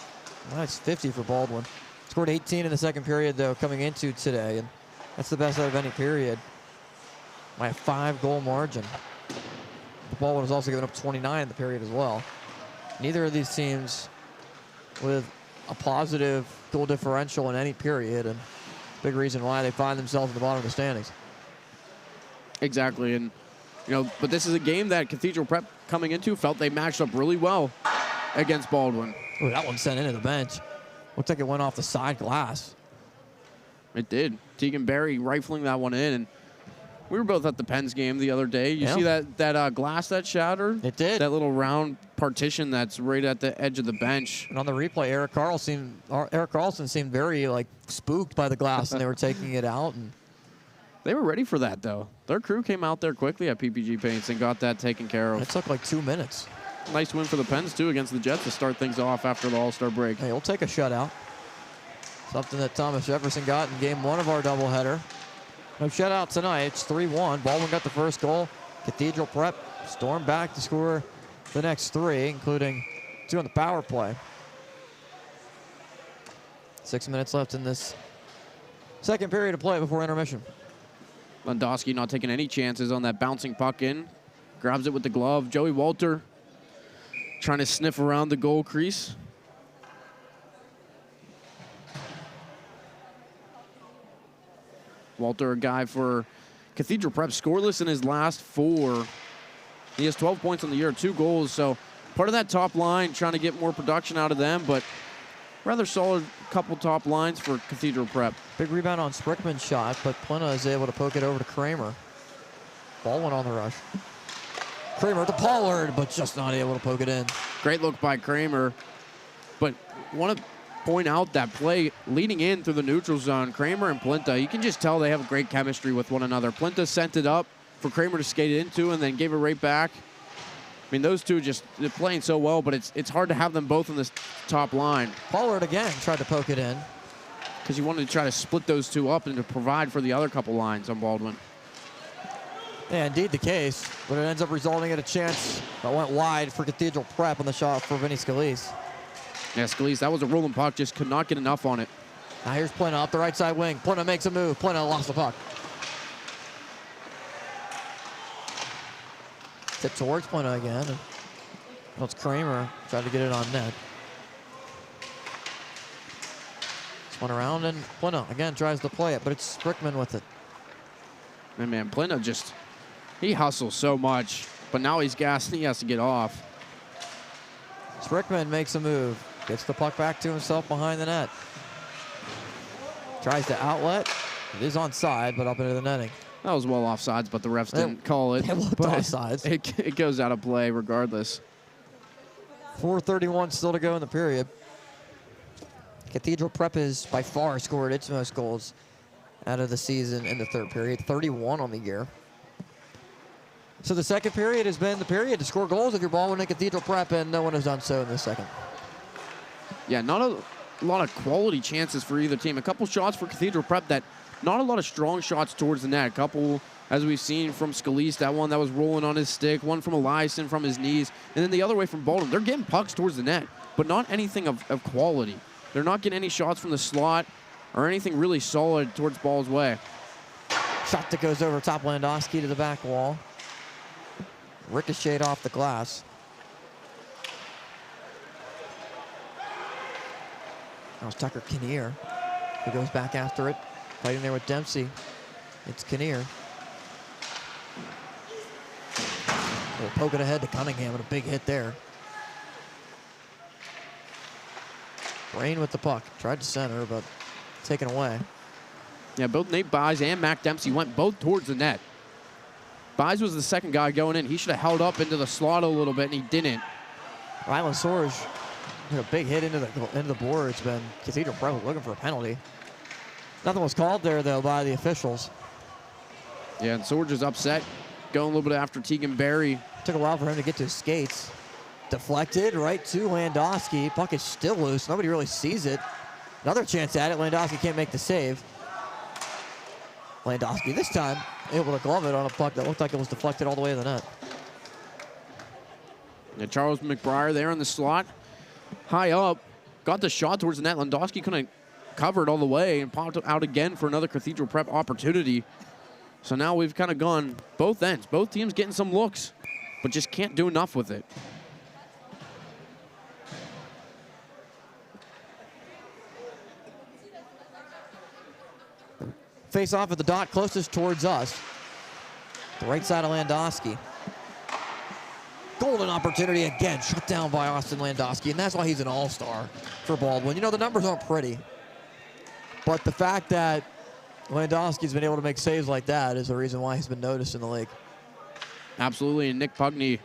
That's 50 for Baldwin. Scored 18 in the second period, though, coming into today, and that's the best out of any period by a 5-goal margin. Baldwin has also given up 29 in the period as well. Neither of these teams with a positive goal differential in any period, and big reason why they find themselves in the bottom of the standings. Exactly, and but this is a game that Cathedral Prep coming into felt they matched up really well against Baldwin. Ooh, that one sent into the bench. Looked like it went off the side glass. It did. Tegan Berry rifling that one in, and we were both at the Pens game the other day. You see that glass that shattered? It did. That little round partition that's right at the edge of the bench. And on the replay, Eric Carlson seemed very spooked by the glass, and they were taking it out. And they were ready for that, though. Their crew came out there quickly at PPG Paints and got that taken care of. It took like 2 minutes. Nice win for the Pens, too, against the Jets to start things off after the All-Star break. Hey, we'll take a shutout. Something that Thomas Jefferson got in game 1 of our doubleheader. No shutout tonight. It's 3-1. Baldwin got the first goal. Cathedral Prep stormed back to score the next 3, including 2 on the power play. 6 minutes left in this second period of play before intermission. Landowski not taking any chances on that bouncing puck in. Grabs it with the glove. Joey Walter trying to sniff around the goal crease. Walter, a guy for Cathedral Prep, scoreless in his last 4. He has 12 points on the year, 2 goals. So part of that top line, trying to get more production out of them, but rather solid couple top lines for Cathedral Prep. Big rebound on Sprickman's shot, but Plina is able to poke it over to Kramer. Baldwin on the rush. Kramer to Pollard, but just not able to poke it in. Great look by Kramer, but want to point out that play leading in through the neutral zone. Kramer and Plinta, you can just tell they have great chemistry with one another. Plinta sent it up for Kramer to skate it into and then gave it right back. I mean, those two they're playing so well, but it's hard to have them both on this top line. Pollard again tried to poke it in. Because you wanted to try to split those two up and to provide for the other couple lines on Baldwin. Yeah, indeed the case, but it ends up resulting in a chance that went wide for Cathedral Prep on the shot for Vinny Scalise. Yeah, Scalise, that was a rolling puck, just could not get enough on it. Now here's Plena up the right side wing. Plena makes a move. Plena lost the puck. Tip towards Plena again. And it's Kramer tried to get it on net. Spun around and Plena again tries to play it, but it's Sprickman with it. And man, Plena just, he hustles so much, but now he's gassed and he has to get off. Sprickman makes a move. Gets the puck back to himself behind the net. Tries to outlet. It is onside, but up into the netting. That was well offsides, but the refs didn't call it. It looked But offsides. It goes out of play regardless. 4:31 still to go in the period. Cathedral Prep has by far scored its most goals out of the season in the third period, 31 on the year. So the second period has been the period to score goals if you're Baldwin and Cathedral Prep, and no one has done so in the second. Yeah, not a lot of quality chances for either team. A couple shots for Cathedral Prep that not a lot of strong shots towards the net. A couple, as we've seen from Scalise, that one that was rolling on his stick, one from Eliason from his knees, and then the other way from Baldwin. They're getting pucks towards the net, but not anything of quality. They're not getting any shots from the slot or anything really solid towards Ball's way. Shot that goes over top Landowski to the back wall. Ricocheted off the glass. Now it's Tucker Kinnear, who goes back after it. Fighting there with Dempsey. It's Kinnear. We'll poke it ahead to Cunningham and a big hit there. Brain with the puck. Tried to center, but taken away. Yeah, both Nate Buys and Mac Dempsey went both towards the net. Buys was the second guy going in. He should have held up into the slot a little bit, and he didn't. Rylan Sorge, a big hit into the boards, but Cathedral Prep looking for a penalty. Nothing was called there, though, by the officials. Yeah, and Sorge is upset, going a little bit after Tegan Berry. Took a while for him to get to his skates. Deflected right to Landowski. Puck is still loose. Nobody really sees it. Another chance at it. Landowski can't make the save. Landowski this time able to glove it on a puck that looked like it was deflected all the way to the net. Yeah, Charles McBriar there in the slot. High up. Got the shot towards the net. Landowski couldn't cover it all the way and popped out again for another Cathedral Prep opportunity. So now we've kind of gone both ends. Both teams getting some looks, but just can't do enough with it. Face off at the dot closest towards us. The right side of Landowski. Golden opportunity again, shut down by Austin Landowski, and that's why he's an all-star for Baldwin. You know, the numbers aren't pretty, but the fact that Landowski's been able to make saves like that is the reason why he's been noticed in the league. Absolutely, and Nick Pugney,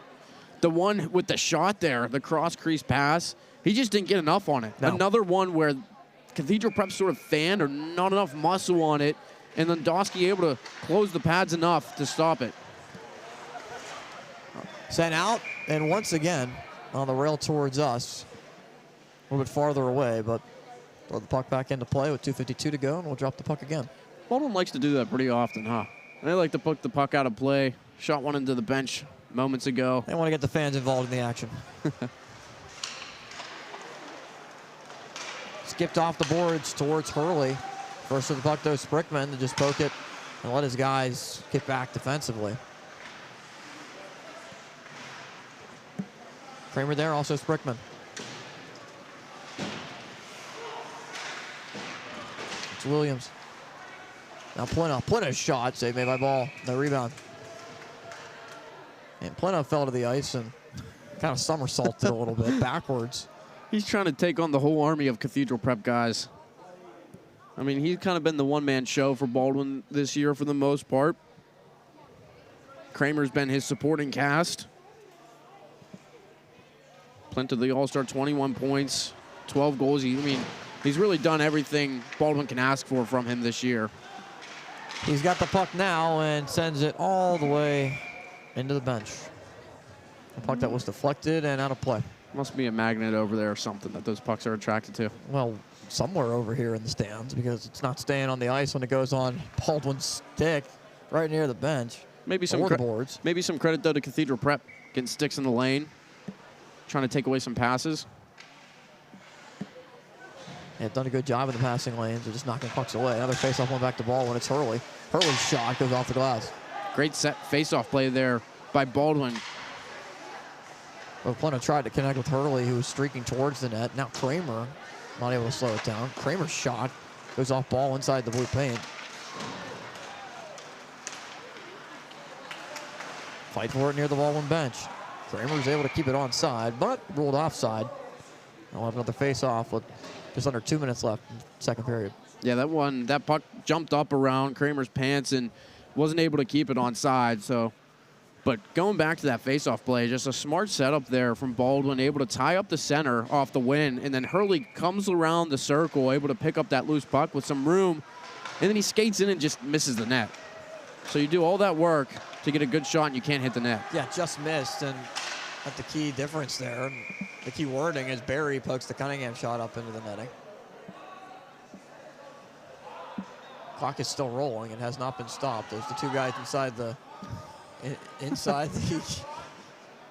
the one with the shot there, the cross-crease pass, he just didn't get enough on it. No. Another one where Cathedral Prep sort of fanned or not enough muscle on it, and Landowski able to close the pads enough to stop it. Sent out, and once again, on the rail towards us. A little bit farther away, but throw the puck back into play with 2:52 to go, and we'll drop the puck again. Baldwin likes to do that pretty often, huh? They like to put the puck out of play. Shot one into the bench moments ago. They want to get the fans involved in the action. Skipped off the boards towards Hurley. First to the puck, though, Sprickman to just poke it and let his guys get back defensively. Kramer there, also Sprickman. It's Williams. Now Plena shot, save made by Ball. No rebound. And Plena fell to the ice and kind of somersaulted a little bit backwards. He's trying to take on the whole army of Cathedral Prep guys. I mean, he's kind of been the one-man show for Baldwin this year for the most part. Kramer's been his supporting cast. Plent of the All-Star, 21 points, 12 goals. He's really done everything Baldwin can ask for from him this year. He's got the puck now and sends it all the way into the bench. A puck that was deflected and out of play. Must be a magnet over there or something that those pucks are attracted to. Well, somewhere over here in the stands because it's not staying on the ice when it goes on Baldwin's stick right near the bench. Maybe some boards. Maybe some credit, though, to Cathedral Prep getting sticks in the lane, trying to take away some passes. They've done a good job in the passing lanes. They're just knocking pucks away. Another face-off one back to ball when it's Hurley. Hurley's shot goes off the glass. Great set face-off play there by Baldwin. Well, Plano tried to connect with Hurley, who was streaking towards the net. Now Kramer not able to slow it down. Kramer's shot goes off ball inside the blue paint. Fight for it near the Baldwin bench. Kramer's able to keep it onside, but ruled offside. We'll have another face-off with just under 2 minutes left in the second period. Yeah, that puck jumped up around Kramer's pants and wasn't able to keep it onside. So, but going back to that face-off play, just a smart setup there from Baldwin, able to tie up the center off the win, and then Hurley comes around the circle, able to pick up that loose puck with some room, and then he skates in and just misses the net. So you do all that work to get a good shot and you can't hit the net. Yeah, just missed, and that's the key difference there. The key wording is Barry pokes the Cunningham shot up into the netting. Clock is still rolling and has not been stopped. There's the two guys inside the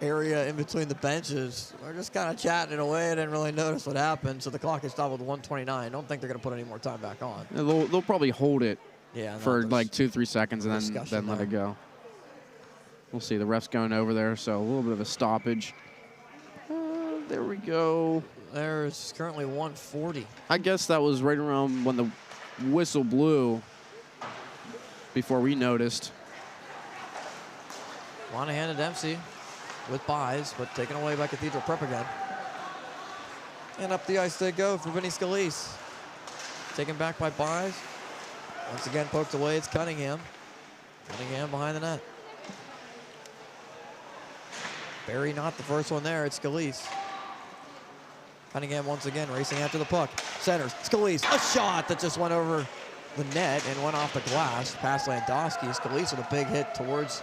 area in between the benches. They're just kind of chatting it away. I didn't really notice what happened, so the clock is stopped with 1:29. I don't think they're going to put any more time back on. They'll probably hold it for like 2-3 seconds and then let it go. We'll see. The ref's going over there, so a little bit of a stoppage. There we go. There's currently 1:40. I guess that was right around when the whistle blew before we noticed. Monahan to Dempsey with buys, but taken away by Cathedral Prep again. And up the ice they go for Vinny Scalise. Taken back by buys. Once again poked away, it's Cunningham. Cunningham behind the net. Barry not the first one there, it's Scalise. Cunningham once again racing after the puck. Centers, Scalise, a shot that just went over the net and went off the glass past Landowski. Scalise with a big hit towards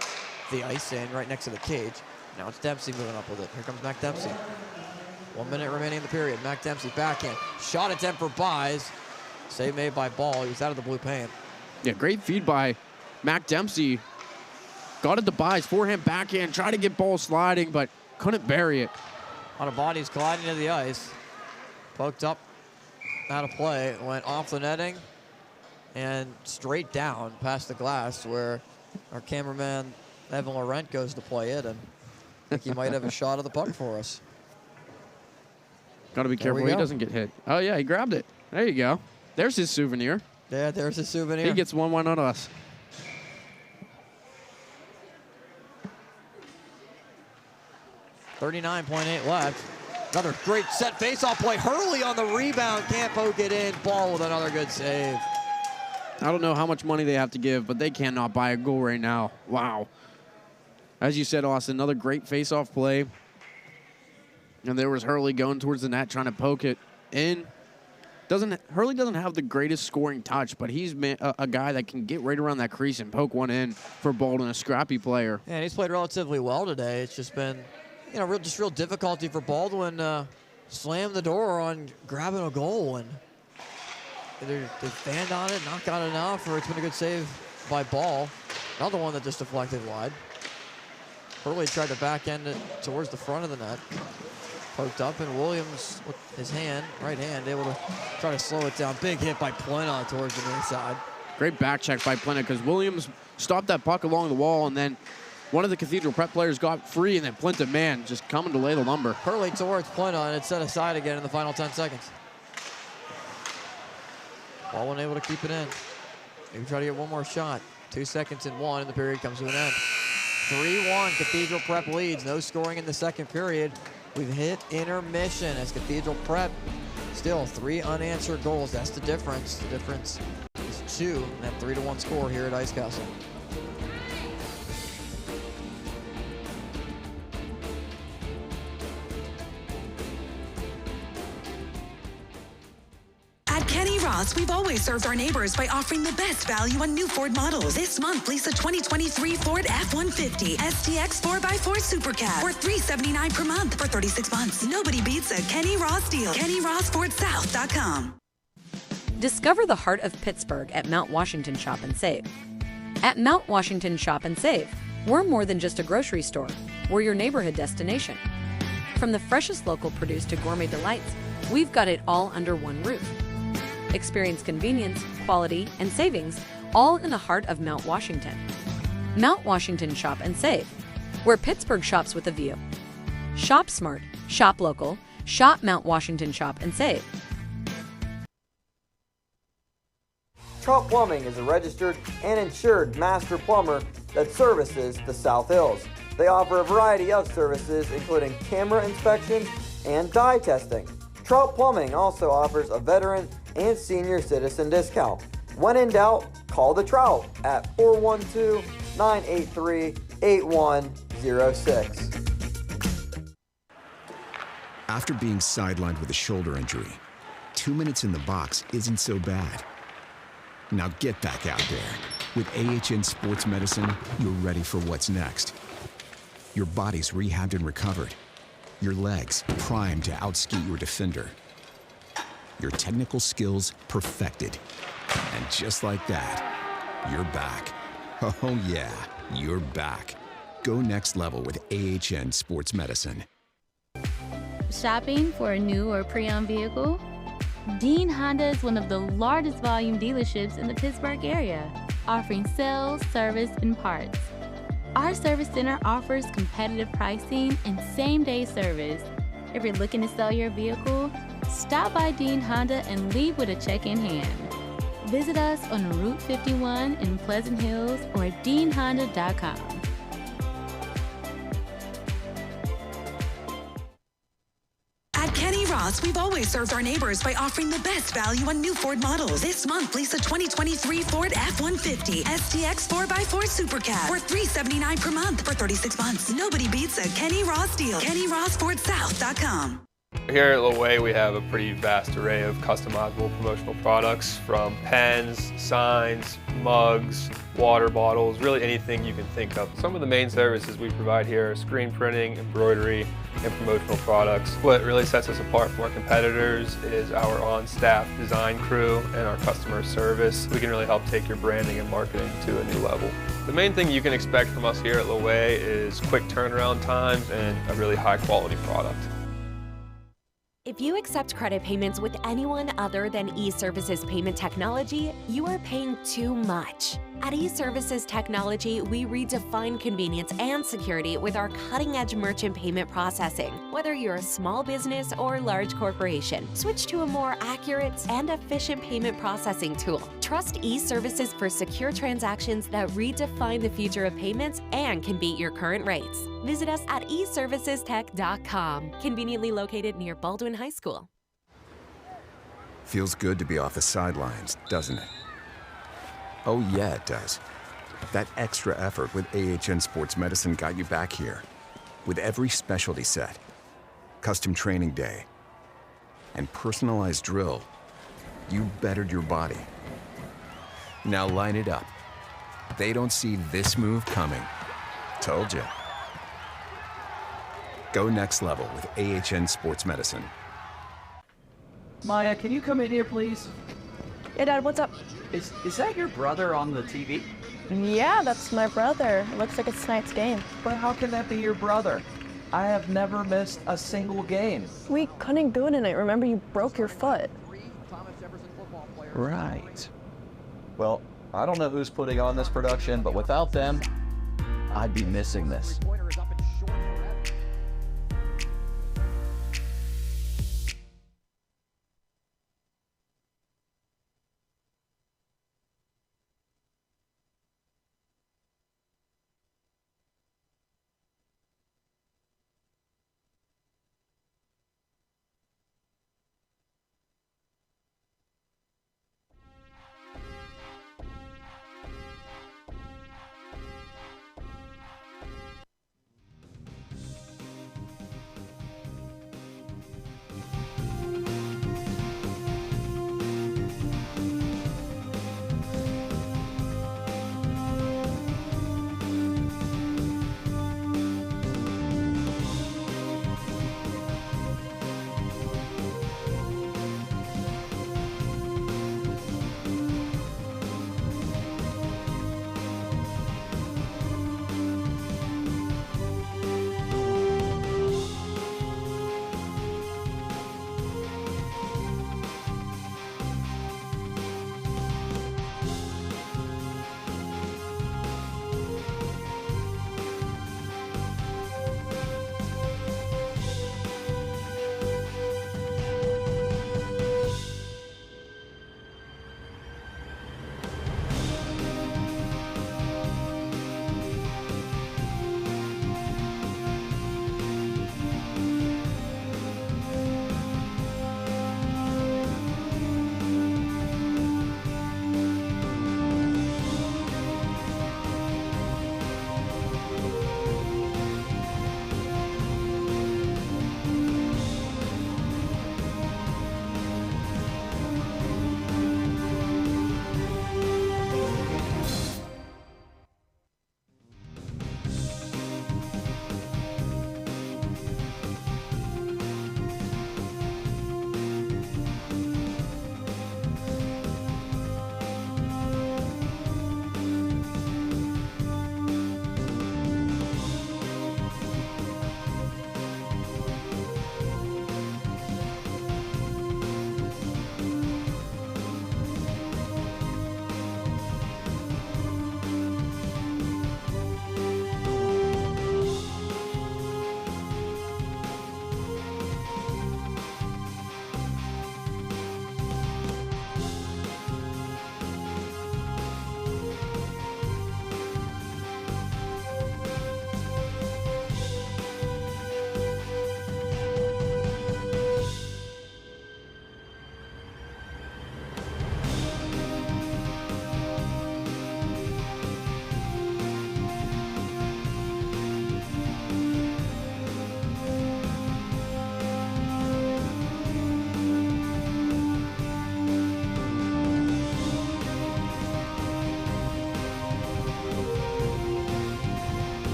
the ice and right next to the cage. Now it's Dempsey moving up with it. Here comes Mac Dempsey. 1 minute remaining in the period. Mac Dempsey backhand. Shot attempt for buys. Save made by Ball. He was out of the blue paint. Yeah, great feed by Mac Dempsey. Got it to buys, forehand, backhand, tried to get Ball sliding, but couldn't bury it. A lot of bodies colliding to the ice. Poked up, out of play, went off the netting and straight down past the glass where our cameraman Evan Laurent goes to play it, and I think he might have a shot of the puck for us. Got to be careful he doesn't get hit. Oh, yeah, he grabbed it. There you go. There's his souvenir. Yeah, there's his souvenir. He gets one on us. .38 left. Another great set face-off play. Hurley on the rebound. Can't poke it in. Ball with another good save. I don't know how much money they have to give, but they cannot buy a goal right now. Wow. As you said, Austin, another great face-off play. And there was Hurley going towards the net, trying to poke it in. Hurley doesn't have the greatest scoring touch, but he's a guy that can get right around that crease and poke one in for Baldwin, a scrappy player. Yeah, and he's played relatively well today. It's just been, real difficulty for Baldwin slam the door on grabbing a goal, and either they fanned on it, not got enough, or it's been a good save by Ball. Another one that just deflected wide. Hurley tried to backhand it towards the front of the net. Poked up, and Williams with his right hand, able to try to slow it down. Big hit by Plena towards the near side. Great back check by Plena because Williams stopped that puck along the wall, and then one of the Cathedral Prep players got free, and then Plenta, man, just coming to lay the lumber. Hurley towards Plena, and it's set aside again in the final 10 seconds. Baldwin able to keep it in. Maybe try to get one more shot. 2 seconds and one, and the period comes to an end. 3-1, Cathedral Prep leads. No scoring in the second period. We've hit intermission as Cathedral Prep still 3 unanswered goals. That's the difference. The difference is 2 in that 3-1 score here at Ice Castle. We've always served our neighbors by offering the best value on new Ford models. This month, lease a 2023 Ford F-150 STX 4x4 Super Cab for $379 per month for 36 months. Nobody beats a Kenny Ross deal. KennyRossFordSouth.com. Discover the heart of Pittsburgh at Mount Washington Shop and Save. At Mount Washington Shop and Save, we're more than just a grocery store. We're your neighborhood destination. From the freshest local produce to gourmet delights, we've got it all under one roof. Experience convenience, quality, and savings, all in the heart of Mount Washington. Mount Washington Shop and Save, where Pittsburgh shops with a view. Shop smart, shop local, shop Mount Washington Shop and Save. Trout Plumbing is a registered and insured master plumber that services the South Hills. They offer a variety of services, including camera inspections and dye testing. Trout Plumbing also offers a veteran and senior citizen discount. When in doubt, call the Trout at 412-983-8106. After being sidelined with a shoulder injury, 2 minutes in the box isn't so bad. Now get back out there. With AHN Sports Medicine, you're ready for what's next. Your body's rehabbed and recovered. Your legs primed to outski your defender. Your technical skills perfected. And just like that, you're back. Oh yeah, you're back. Go next level with AHN Sports Medicine. Shopping for a new or pre-owned vehicle? Dean Honda is one of the largest volume dealerships in the Pittsburgh area, offering sales, service, and parts. Our service center offers competitive pricing and same-day service. If you're looking to sell your vehicle, stop by Dean Honda and leave with a check in hand. Visit us on Route 51 in Pleasant Hills or at deanhonda.com. At Kenny Ross, we've always served our neighbors by offering the best value on new Ford models. This month, lease a 2023 Ford F-150 STX 4x4 Super Cab for $379 per month for 36 months. Nobody beats a Kenny Ross deal. KennyRossFordSouth.com. Here at Loway, we have a pretty vast array of customizable promotional products, from pens, signs, mugs, water bottles, really anything you can think of. Some of the main services we provide here are screen printing, embroidery, and promotional products. What really sets us apart from our competitors is our on-staff design crew and our customer service. We can really help take your branding and marketing to a new level. The main thing you can expect from us here at Loway is quick turnaround times and a really high-quality product. If you accept credit payments with anyone other than eServices Payment Technology, you are paying too much. At eServices Technology, we redefine convenience and security with our cutting-edge merchant payment processing. Whether you're a small business or large corporation, switch to a more accurate and efficient payment processing tool. Trust eServices for secure transactions that redefine the future of payments and can beat your current rates. Visit us at eServicestech.com, conveniently located near Baldwin High School. Feels good to be off the sidelines, doesn't it? Oh yeah, it does. That extra effort with AHN Sports Medicine got you back here. With every specialty set, custom training day, and personalized drill, you bettered your body. Now line it up. They don't see this move coming. Told you. Go next level with AHN Sports Medicine. Maya, can you come in here, please? Yeah, Dad, what's up? Is that your brother on the TV? Yeah, that's my brother. It looks like it's tonight's game. But how can that be your brother? I have never missed a single game. We couldn't go tonight. Remember, you broke your foot. Right. Well, I don't know who's putting on this production, but without them, I'd be missing this.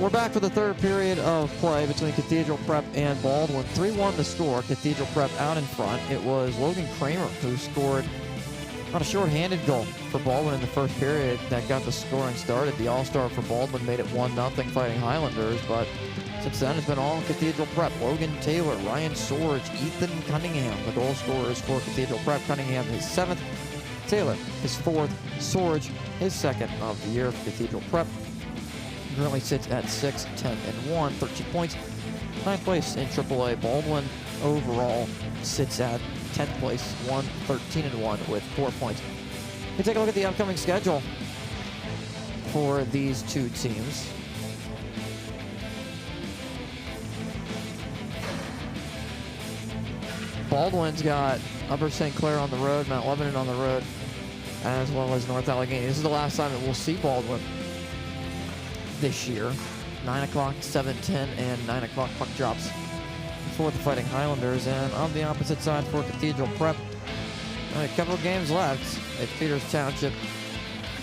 We're back for the third period of play between Cathedral Prep and Baldwin. 3-1 the score. Cathedral Prep out in front. It was Logan Kramer who scored on a short-handed goal for Baldwin in the first period that got the scoring started. The all-star for Baldwin made it 1-0 fighting Highlanders, but since then it's been all Cathedral Prep. Logan Taylor, Ryan Sorge, Ethan Cunningham, the goal scorers for Cathedral Prep. Cunningham his 7th, Taylor his 4th, Sorge his 2nd of the year for Cathedral Prep. Currently sits at 6-10-1, 13 points. 9th place in AAA. Baldwin overall sits at 10th place, 13-1 with 4 points. We take a look at the upcoming schedule for these two teams. Baldwin's got Upper St. Clair on the road, Mount Lebanon on the road, as well as North Allegheny. This is the last time that we'll see Baldwin this year. 9 o'clock, 7:10, and 9 o'clock puck drops for the Fighting Highlanders. And on the opposite side for Cathedral Prep, a couple of games left at Peters Township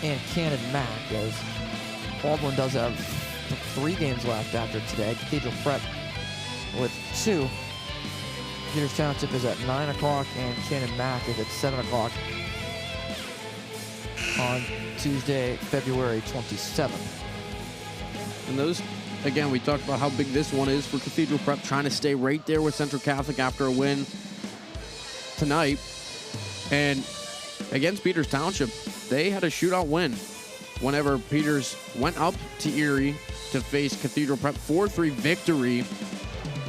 and Cannon Mac, as Baldwin does have 3 games left after today. Cathedral Prep with 2. Peters Township is at 9 o'clock and Cannon Mac is at 7 o'clock on Tuesday, February 27th. And those, again, we talked about how big this one is for Cathedral Prep, trying to stay right there with Central Catholic after a win tonight. And against Peters Township, they had a shootout win whenever Peters went up to Erie to face Cathedral Prep. 4-3 victory.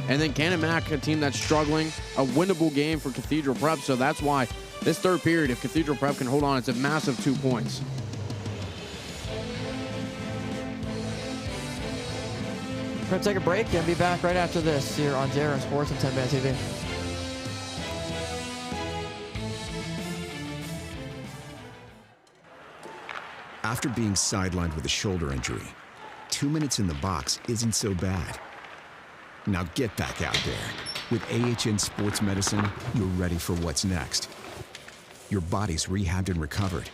And then Cannon Mac, a team that's struggling, a winnable game for Cathedral Prep. So that's why this third period, if Cathedral Prep can hold on, it's a massive 2 points. We're going to take a break and be back right after this here on JRM Sports and Tenband TV. After being sidelined with a shoulder injury, 2 minutes in the box isn't so bad. Now get back out there. With AHN Sports Medicine, you're ready for what's next. Your body's rehabbed and recovered.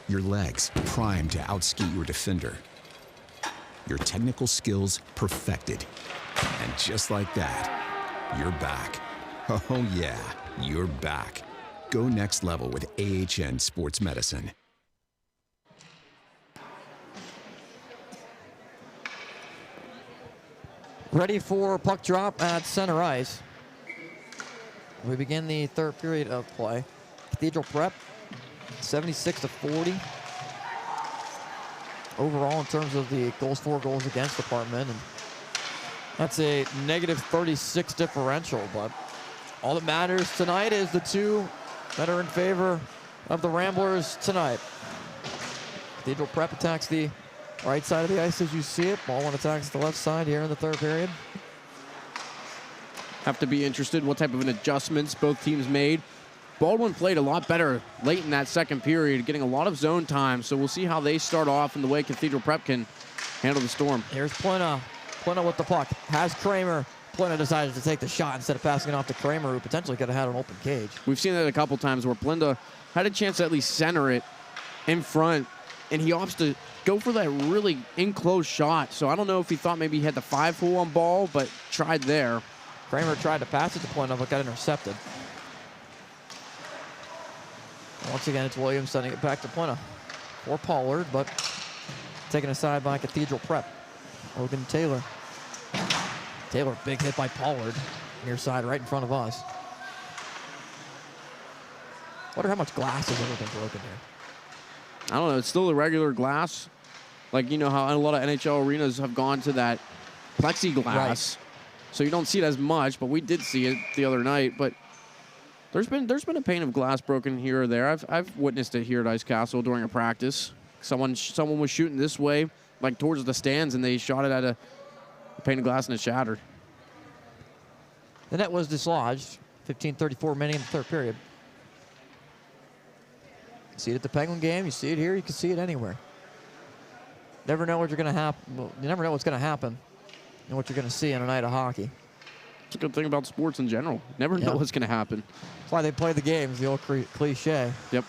Your legs primed to outskate your defender. Your technical skills perfected. And just like that, you're back. Oh yeah, you're back. Go next level with AHN Sports Medicine. Ready for puck drop at center ice. We begin the third period of play. Cathedral Prep, 76-40. Overall, in terms of the goals for, goals against department, and that's a negative 36 differential. But all that matters tonight is the 2 that are in favor of the Ramblers tonight. Cathedral Prep attacks the right side of the ice as you see it. Baldwin attacks the left side here in the third period. Have to be interested in what type of an adjustments both teams made. Baldwin played a lot better late in that second period, getting a lot of zone time. So we'll see how they start off and the way Cathedral Prep can handle the storm. Here's Plena. Plena with the puck. Has Kramer. Plena decided to take the shot instead of passing it off to Kramer, who potentially could have had an open cage. We've seen that a couple times where Plenda had a chance to at least center it in front, and he opts to go for that really in-close shot. So I don't know if he thought maybe he had the 5-hole on ball, but tried there. Kramer tried to pass it to Plena, but got intercepted. Once again, it's Williams sending it back to Plena. Or Pollard, but taken aside by Cathedral Prep. Logan Taylor. Taylor, big hit by Pollard. Near side, right in front of us. Wonder how much glass has ever been broken here. I don't know. It's still the regular glass. Like, you know how a lot of NHL arenas have gone to that plexiglass. Right. So you don't see it as much, but we did see it the other night. But there's been a pane of glass broken here or there. I've witnessed it here at Ice Castle during a practice. Someone was shooting this way, like towards the stands, and they shot it at a pane of glass and it shattered. The net was dislodged. 15:34 remaining in the third period. You see it at the Penguin game. You see it here. You can see it anywhere. Never know what you're going to happen. Well, you never know what's going to happen and what you're going to see in a night of hockey. It's a good thing about sports in general. Never know what's going to happen. That's why they play the games, the old cliche. Yep.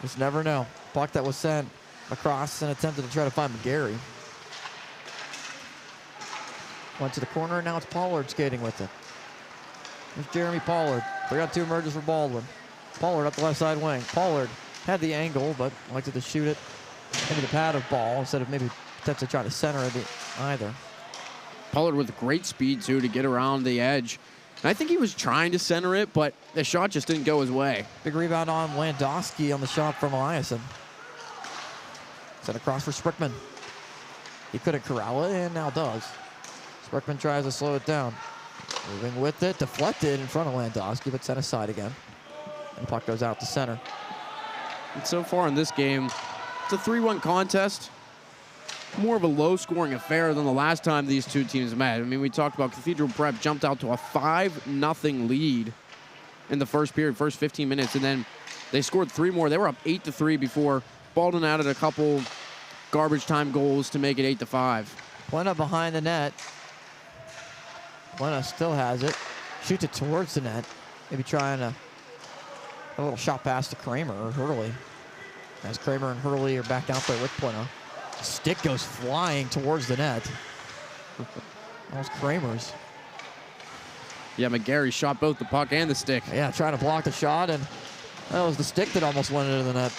Just never know. Puck that was sent across and attempted to try to find McGarry. Went to the corner, and now it's Pollard skating with it. There's Jeremy Pollard. 3-on-2 emerges for Baldwin. Pollard up the left side wing. Pollard had the angle, but elected to shoot it into the pad of ball instead of maybe potentially trying to center it either. Pollard with great speed, too, to get around the edge. And I think he was trying to center it, but the shot just didn't go his way. Big rebound on Landowski on the shot from Eliasson. Sent across for Sprickman. He couldn't corral it, and now does. Sprickman tries to slow it down. Moving with it, deflected in front of Landowski, but set aside again. And the puck goes out to center. And so far in this game, it's a 3-1 contest. More of a low-scoring affair than the last time these two teams met. I mean, we talked about Cathedral Prep jumped out to a 5-0 lead in the first period, first 15 minutes, and then they scored 3 more. They were up 8-3 before Baldwin added a couple garbage time goals to make it 8-5. Plena behind the net. Plena still has it. Shoots it towards the net. Maybe trying a little shot pass to Kramer or Hurley. As Kramer and Hurley are back out there with Plena. Stick goes flying towards the net. That was Kramer's. Yeah, McGarry shot both the puck and the stick. Yeah, trying to block the shot, and that was the stick that almost went into the net.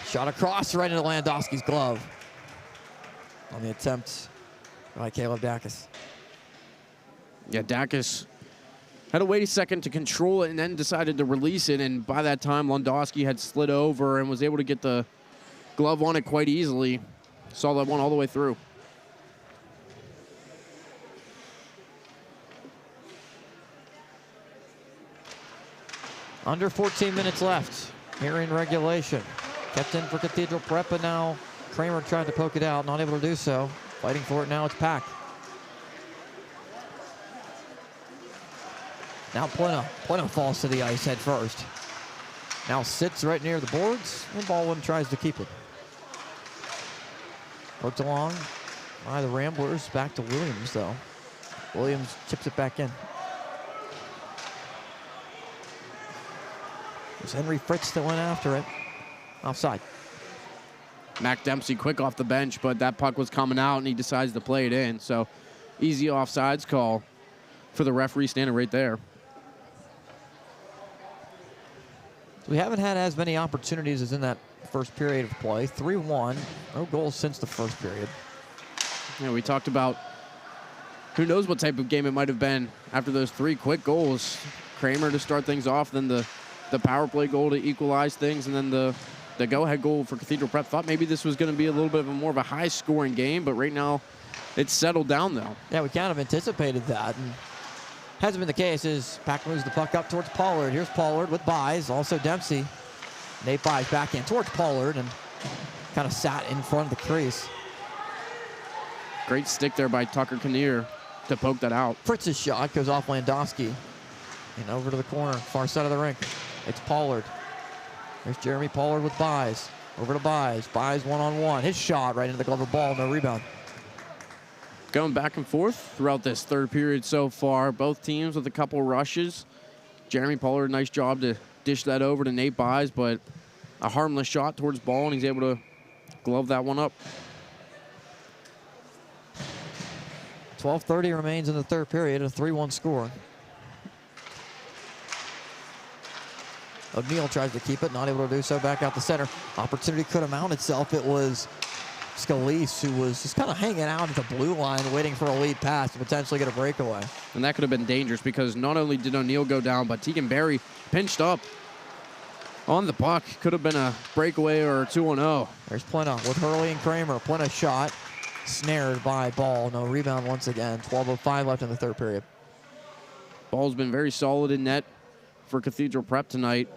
Shot across right into Landowski's glove on the attempt by Caleb Dacus. Yeah, Dacus had to wait a second to control it and then decided to release it, and by that time, Landowski had slid over and was able to get the glove on it quite easily. Saw that one all the way through. Under 14 minutes left here in regulation. Kept in for Cathedral Prep, and now Kramer tried to poke it out, not able to do so. Fighting for it now, it's Pack. Now Plena falls to the ice head first. Now sits right near the boards, and Baldwin tries to keep it. Poked along by the Ramblers, back to Williams though. Williams chips it back in. There's Henry Fritz that went after it. Offside. Mac Dempsey quick off the bench, but that puck was coming out and he decides to play it in. So easy offsides call for the referee standing right there. We haven't had as many opportunities as in that first period of play. 3-1, no goals since the first period. Yeah, we talked about who knows what type of game it might have been after those 3 quick goals. Kramer to start things off, then the power play goal to equalize things, and then the go-ahead goal for Cathedral Prep. Thought maybe this was going to be a little bit of more of a high-scoring game, but right now it's settled down, though. Yeah, we kind of anticipated that, and hasn't been the case as Pack moves the puck up towards Pollard. Here's Pollard with Buys, also Dempsey. Nate Buys back in towards Pollard and kind of sat in front of the crease. Great stick there by Tucker Kinnear to poke that out. Fritz's shot goes off Landowski and over to the corner, far side of the rink. It's Pollard. There's Jeremy Pollard with Buys. Over to Buys. Buys one-on-one. His shot right into the glove of ball, no rebound. Going back and forth throughout this third period so far. Both teams with a couple rushes. Jeremy Pollard, nice job to dish that over to Nate Buys, but a harmless shot towards ball, and he's able to glove that one up. 12:30 remains in the third period, a 3-1 score. O'Neal tries to keep it, not able to do so, back out the center. Opportunity could have mounted itself. It was Scalise who was just kind of hanging out at the blue line waiting for a lead pass to potentially get a breakaway. And that could have been dangerous because not only did O'Neal go down, but Tegan Berry pinched up on the puck. Could have been a breakaway or a 2-0. There's Plena with Hurley and Kramer. Plena shot, snared by Ball. No rebound once again. 12:05 left in the third period. Ball's been very solid in net for Cathedral Prep tonight.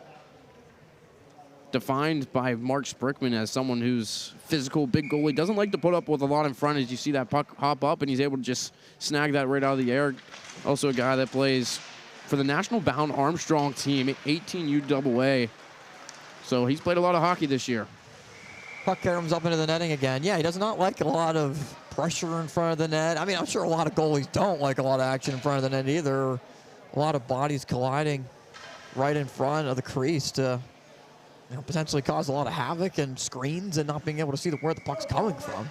Defined by Mark Sprickman as someone who's physical, big goalie. Doesn't like to put up with a lot in front as you see that puck hop up, and he's able to just snag that right out of the air. Also a guy that plays for the National Bound Armstrong team, 18 UAA. So he's played a lot of hockey this year. Puck comes up into the netting again. Yeah, he does not like a lot of pressure in front of the net. I mean, I'm sure a lot of goalies don't like a lot of action in front of the net either. A lot of bodies colliding right in front of the crease to potentially cause a lot of havoc and screens and not being able to see where the puck's coming from.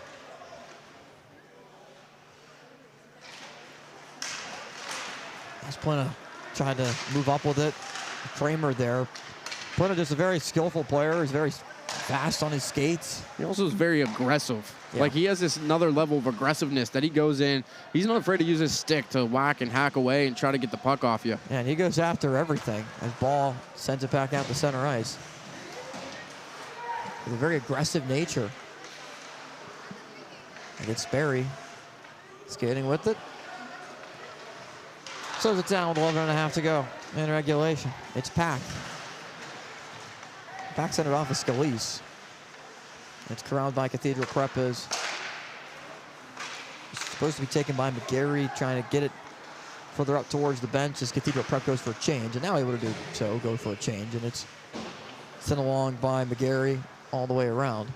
As Plena tried to move up with it. Kramer there. Plena just a very skillful player. He's very fast on his skates. He also is very aggressive. Yeah. Like, he has this another level of aggressiveness that he goes in. He's not afraid to use his stick to whack and hack away and try to get the puck off you. Yeah, and he goes after everything. As Ball sends it back out to center ice. With a very aggressive nature. And it's Sperry skating with it. Slows it down with 11.5 to go in regulation. It's packed. Back centered off of Scalise. It's corralled by Cathedral Prep. Is supposed to be taken by McGarry, trying to get it further up towards the bench as Cathedral Prep goes for a change, and now able to do so, go for a change, and it's sent along by McGarry all the way around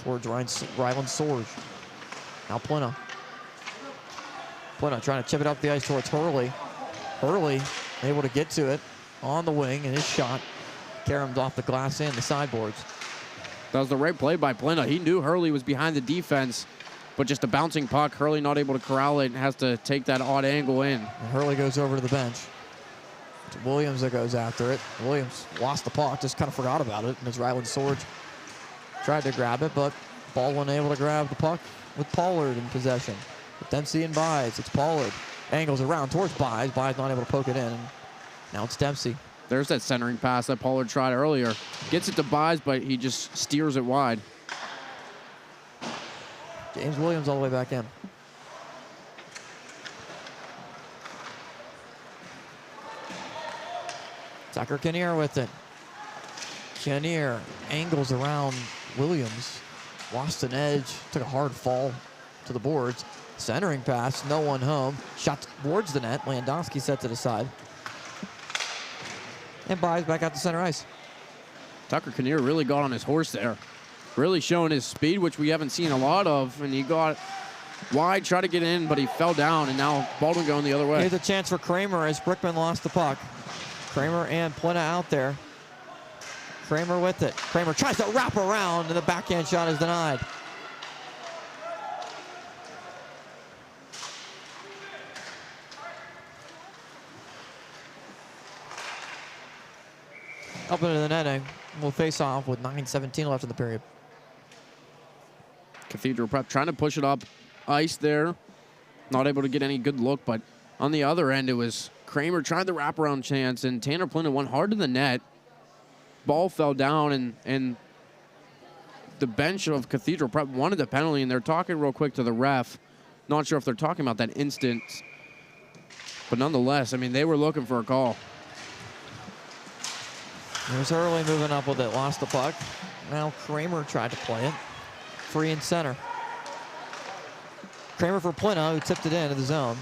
towards Ryland Sorge. Now Plena. Plena trying to chip it up the ice towards Hurley. Hurley able to get to it on the wing, and his shot caromed off the glass and the sideboards. That was the right play by Plena. He knew Hurley was behind the defense, but just a bouncing puck. Hurley not able to corral it and has to take that odd angle in. And Hurley goes over to the bench. It's Williams that goes after it. Williams lost the puck, just kind of forgot about it. And as Ryland Sorge tried to grab it, but Baldwin able to grab the puck with Pollard in possession. With Dempsey and Byes, it's Pollard. Angles around towards Byes. Byes not able to poke it in. And now it's Dempsey. There's that centering pass that Pollard tried earlier. Gets it to Byes, but he just steers it wide. James Williams all the way back in. Tucker Kinnear with it. Kinnear angles around Williams. Lost an edge, took a hard fall to the boards. Centering pass, no one home. Shot towards the net. Landowski sets it aside. And Byes back out to center ice. Tucker Kinnear really got on his horse there. Really showing his speed, which we haven't seen a lot of. And he got wide, tried to get in, but he fell down. And now Baldwin going the other way. Here's a chance for Kramer as Brickman lost the puck. Kramer and Plena out there. Kramer with it. Kramer tries to wrap around, and the backhand shot is denied. Up into the netting. We'll face off with 9:17 left in the period. Cathedral Prep trying to push it up ice there. Not able to get any good look, but on the other end, it was Kramer tried the wraparound chance, and Tanner Plena went hard to the net. Ball fell down, and the bench of Cathedral Prep wanted the penalty, and they're talking real quick to the ref. Not sure if they're talking about that instance, but nonetheless, I mean, they were looking for a call. There's Hurley moving up with it, lost the puck. Now Kramer tried to play it. Free in center. Kramer for Plena, who tipped it into the zone.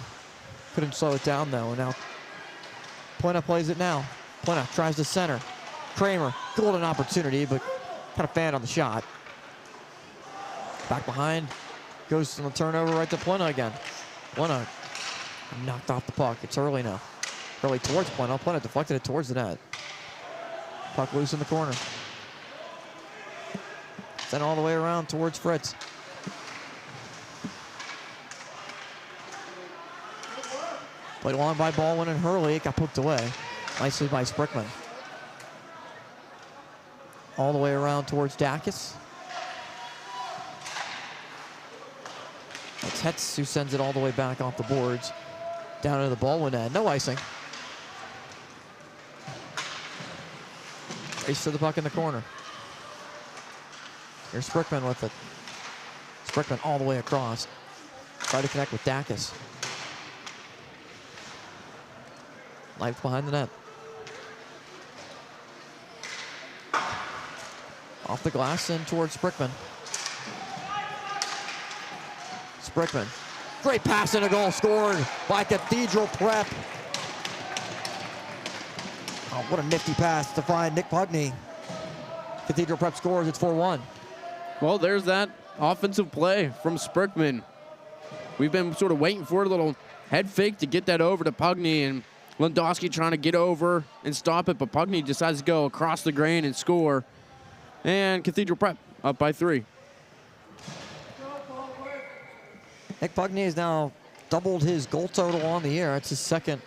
Couldn't slow it down though, and now Plena plays it now. Plena tries to center. Kramer, golden opportunity, but kind of fanned on the shot. Back behind, goes on the turnover right to Plena again. Plena knocked off the puck. It's Hurley now. Hurley towards Plena. Plena deflected it towards the net. Puck loose in the corner. Sent all the way around towards Fritz. Played along by Baldwin and Hurley. It got poked away. Nicely by Sprickman. All the way around towards Dacus. That's Hetz who sends it all the way back off the boards. Down to the Baldwin end. No icing. Race to the puck in the corner. Here's Sprickman with it. Sprickman all the way across. Try to connect with Dacus. Life behind the net. Off the glass and towards Sprickman. Sprickman. Great pass and a goal scored by Cathedral Prep. Oh, what a nifty pass to find Nick Pugney. Cathedral Prep scores. It's 4-1. Well, there's that offensive play from Sprickman. We've been sort of waiting for a little head fake to get that over to Pugney, and Landowski trying to get over and stop it, but Pugney decides to go across the grain and score. And Cathedral Prep up by 3. Nick Pugney is now doubled his goal total on the year. It's his second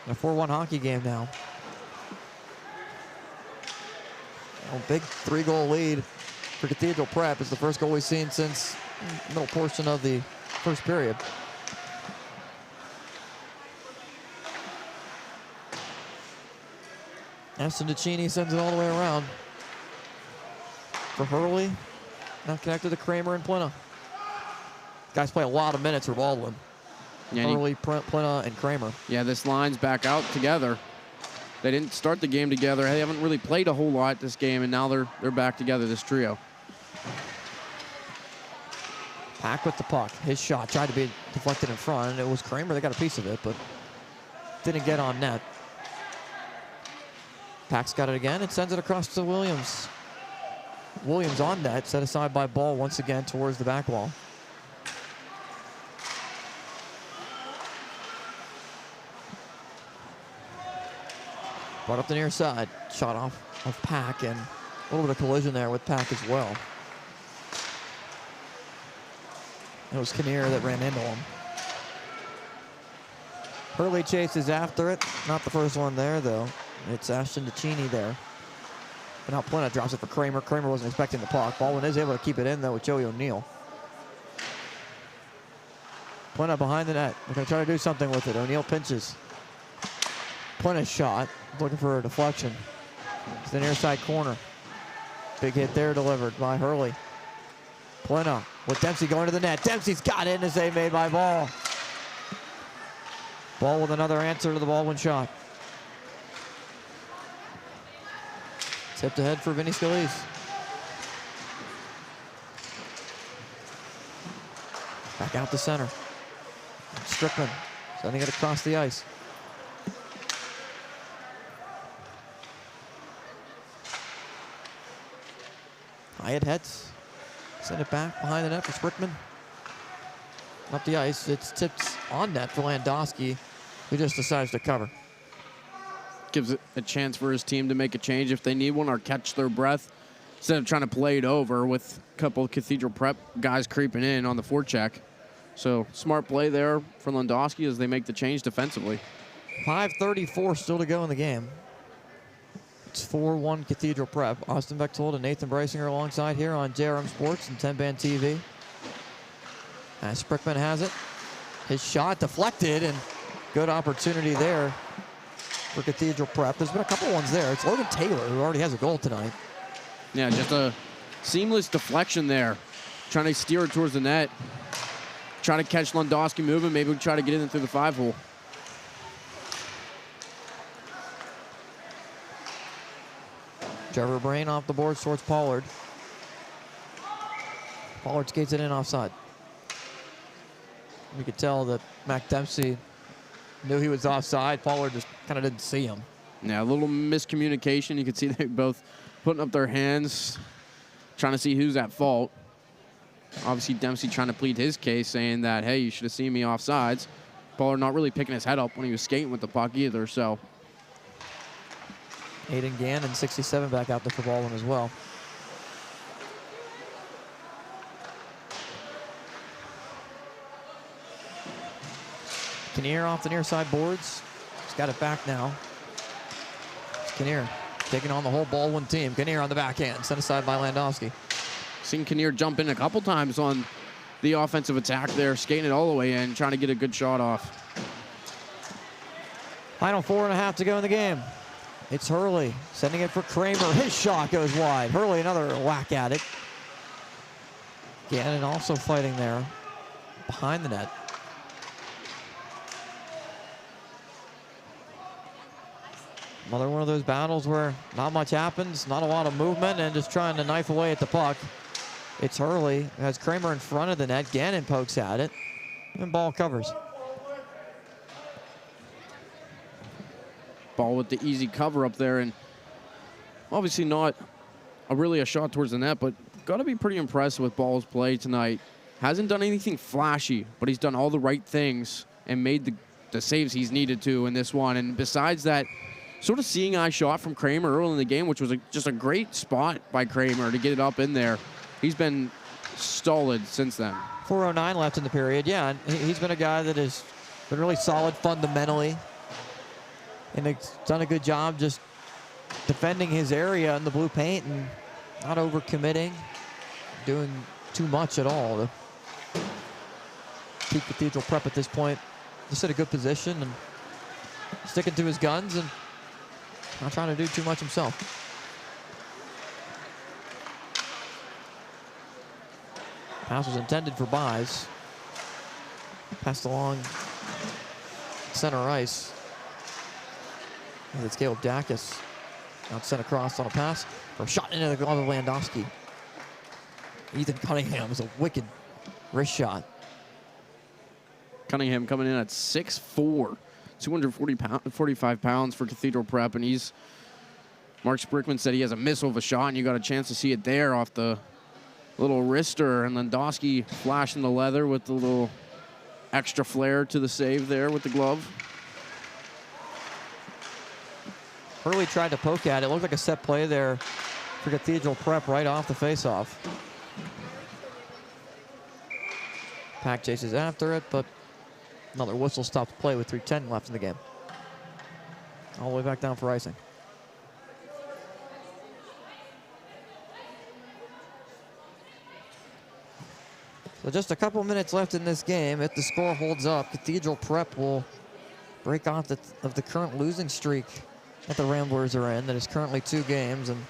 in a 4-1 hockey game now. A big 3-goal lead for Cathedral Prep. It's the first goal we've seen since the middle portion of the first period. Ashton DeCini sends it all the way around. For Hurley, not connected to Kramer and Plena. Guys play a lot of minutes for Baldwin. Yeah, Hurley, Plena, and Kramer. Yeah, this line's back out together. They didn't start the game together. They haven't really played a whole lot this game, and now they're back together, this trio. Pack with the puck. His shot tried to be deflected in front, and it was Kramer that got a piece of it, but didn't get on net. Pack's got it again and sends it across to Williams. Williams on net, set aside by Ball once again towards the back wall. Brought up the near side. Shot off of Pack, and a little bit of collision there with Pack as well. It was Kinnear that ran into him. Hurley chases after it. Not the first one there, though. It's Ashton DeCini there. But now Plena drops it for Kramer. Kramer wasn't expecting the puck. Baldwin is able to keep it in, though, with Joey O'Neill. Plena behind the net. They're going to try to do something with it. O'Neill pinches. Plena's shot. Looking for a deflection. It's the near side corner. Big hit there delivered by Hurley. Plena with Dempsey going to the net. Dempsey's got it, and a save made by Ball. Ball with another answer to the Baldwin shot. Tipped ahead for Vinny Scalise. Back out to center. Strickland sending it across the ice. Hyatt heads. Send it back behind the net for Sprickman. Up the ice. It's tipped on net for Landowski, who just decides to cover. Gives it a chance for his team to make a change if they need one or catch their breath instead of trying to play it over with a couple of Cathedral Prep guys creeping in on the forecheck. So smart play there for Landowski as they make the change defensively. 5:34 still to go in the game. It's 4-1 Cathedral Prep. Austin Bechtold and Nathan Brisinger alongside here on JRM Sports and Tenband TV. As Sprickman has it. His shot deflected, and good opportunity there for Cathedral Prep. There's been a couple ones there. It's Logan Taylor, who already has a goal tonight. Yeah, just a seamless deflection there. Trying to steer it towards the net. Try to catch Landowski moving. Maybe we try to get in through the 5-hole. Trevor Brain off the boards towards Pollard. Pollard skates it in offside. You could tell that Mac Dempsey knew he was offside. Pollard just kind of didn't see him. Yeah, a little miscommunication. You could see they both putting up their hands, trying to see who's at fault. Obviously, Dempsey trying to plead his case, saying that, hey, you should have seen me offsides. Pollard not really picking his head up when he was skating with the puck either, so. Aiden Gannon, 67, back out there for Baldwin as well. Kinnear off the near side boards. He's got it back now. It's Kinnear taking on the whole Baldwin team. Kinnear on the backhand, set aside by Landowski. Seen Kinnear jump in a couple times on the offensive attack there, skating it all the way in, trying to get a good shot off. Final 4.5 to go in the game. It's Hurley sending it for Kramer. His shot goes wide. Hurley another whack at it. Gannon also fighting there behind the net. Another one of those battles where not much happens, not a lot of movement, and just trying to knife away at the puck. It's Hurley, has Kramer in front of the net. Gannon pokes at it, and Ball covers. Ball with the easy cover up there, and obviously not really a shot towards the net, but got to be pretty impressed with Ball's play tonight. Hasn't done anything flashy, but he's done all the right things and made the saves he's needed to in this one. And besides that, sort of seeing eye shot from Kramer early in the game, which was just a great spot by Kramer to get it up in there. He's been stolid since then. 4:09 left in the period. Yeah, and he's been a guy that has been really solid fundamentally. And he's done a good job just defending his area in the blue paint and not overcommitting, doing too much at all to keep Cathedral Prep at this point just in a good position and sticking to his guns and not trying to do too much himself. Pass was intended for Buys. Passed along center ice. And it's Caleb Dacus. Now sent across on a pass or a shot into the glove of Landowski. Ethan Cunningham is a wicked wrist shot. Cunningham coming in at 6'4", 245 pounds for Cathedral Prep, and Mark Sprickman said he has a missile of a shot, and you got a chance to see it there off the little wrister, and Landowski flashing the leather with the little extra flair to the save there with the glove. Hurley tried to poke at it. Looked like a set play there for Cathedral Prep right off the faceoff. Pack chases after it, but another whistle stops play with 3:10 left in the game. All the way back down for icing. So just a couple minutes left in this game. If the score holds up, Cathedral Prep will break off the current losing streak that the Ramblers are in. That is currently 2 games, and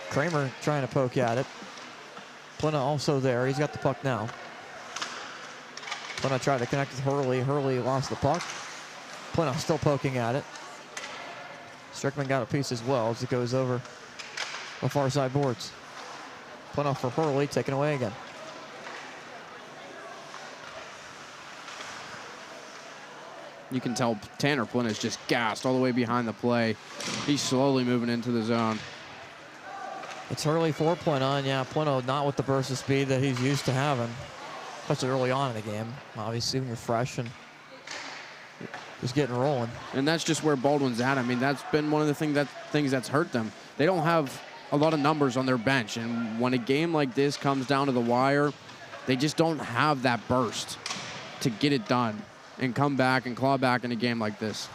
Kramer trying to poke at it. Plena also there. He's got the puck now. Plena tried to connect with Hurley. Hurley lost the puck. Plena still poking at it. Strickman got a piece as well as it goes over the far side boards. Plena for Hurley, taken away again. You can tell Tanner Plena is just gassed all the way behind the play. He's slowly moving into the zone. It's Hurley for Plena, and yeah, Plena not with the burst of speed that he's used to having, especially early on in the game. Obviously, when you're fresh and just getting rolling. And that's just where Baldwin's at. I mean, that's been one of the things that's hurt them. They don't have a lot of numbers on their bench, and when a game like this comes down to the wire, they just don't have that burst to get it done and come back and claw back in a game like this.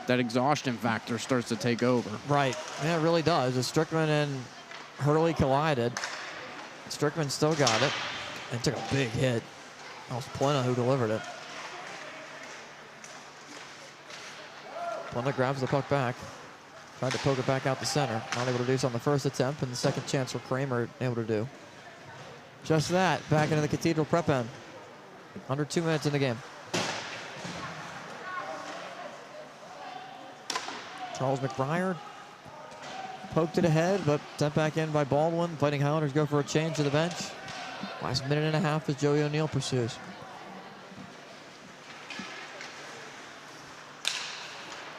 That exhaustion factor starts to take over. Right, yeah, it really does. As Strickman and Hurley collided, Strickman still got it and took a big hit. That was Plena who delivered it. Plena grabs the puck back. Tried to poke it back out the center. Not able to do so on the first attempt, and the second chance for Kramer able to do just that. Back into the Cathedral Prep end. Under 2 minutes in the game. Charles McBriar poked it ahead, but sent back in by Baldwin. Fighting Highlanders go for a change to the bench. Last minute and a half as Joey O'Neill pursues.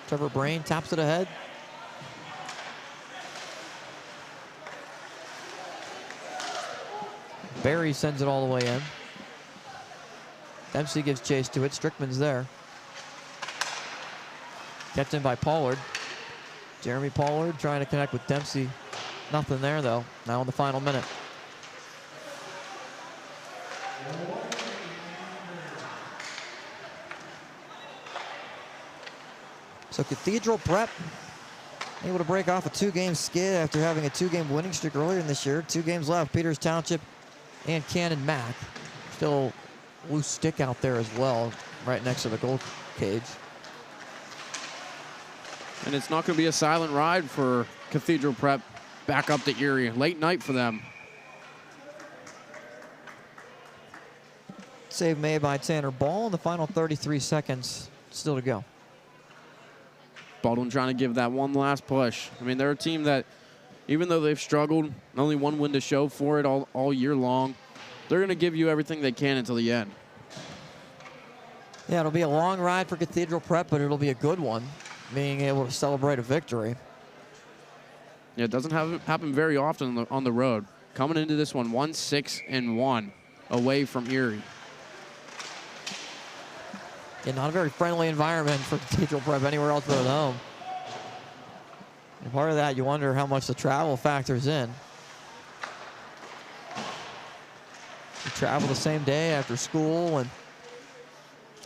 Trevor Brain taps it ahead. Barry sends it all the way in. Dempsey gives chase to it. Strickman's there. Kept in by Pollard. Jeremy Pollard trying to connect with Dempsey. Nothing there, though. Now in the final minute. So Cathedral Prep able to break off a 2-game skid after having a 2-game winning streak earlier in this year. 2 games left. Peters Township and Cannon Mac. Still loose stick out there as well, right next to the goal cage. And it's not going to be a silent ride for Cathedral Prep back up to Erie. Late night for them. Save made by Tanner Ball in the final 33 seconds still to go. Baldwin trying to give that one last push. I mean, they're a team that, even though they've struggled, only one win to show for it all year long, they're going to give you everything they can until the end. Yeah, it'll be a long ride for Cathedral Prep, but it'll be a good one, being able to celebrate a victory. Yeah, it doesn't happen very often on the road. Coming into this one, 1-6-1 away from Erie. Yeah, not a very friendly environment for Cathedral Prep anywhere else but at home. And part of that, you wonder how much the travel factors in. to travel the same day after school and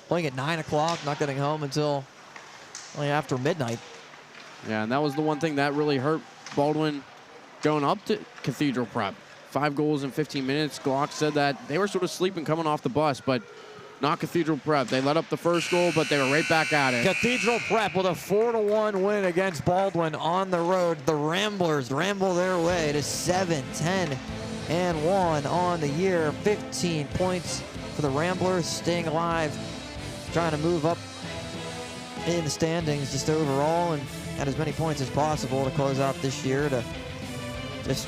playing at 9 o'clock, not getting home until only after midnight. Yeah, and that was the one thing that really hurt Baldwin going up to Cathedral Prep. 5 goals in 15 minutes. Glock said that they were sort of sleeping coming off the bus, but not Cathedral Prep. They let up the first goal, but they were right back at it. Cathedral Prep with a 4-1 win against Baldwin on the road. The Ramblers ramble their way to 7-10-1 on the year. 15 points for the Ramblers, staying alive, trying to move up in the standings just overall and at as many points as possible to close out this year, to just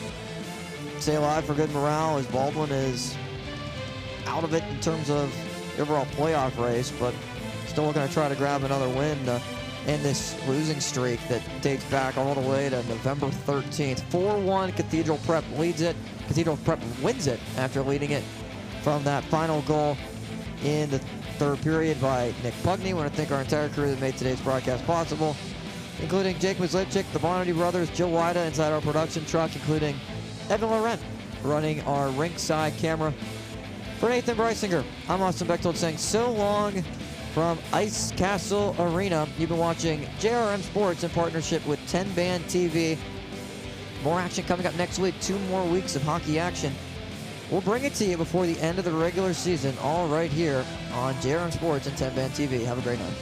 stay alive for good morale as Baldwin is out of it in terms of the overall playoff race, but still looking to try to grab another win to end this losing streak that dates back all the way to November 13th. 4-1, Cathedral Prep leads it. Cathedral Prep wins it after leading it from that final goal in the third period by Nick Pugney. I want to thank our entire crew that made today's broadcast possible, including Jake Mizlipchik, the Bonity brothers, Jill Wida inside our production truck, including Evan Laurent running our rinkside camera. For Nathan Breisinger, I'm Austin Bechtold saying so long from Ice Castle Arena. You've been watching JRM Sports in partnership with Tenband TV. More action coming up next week. 2 more weeks of hockey action. We'll bring it to you before the end of the regular season, all right here on JRM Sports and Tenband TV. Have a great night.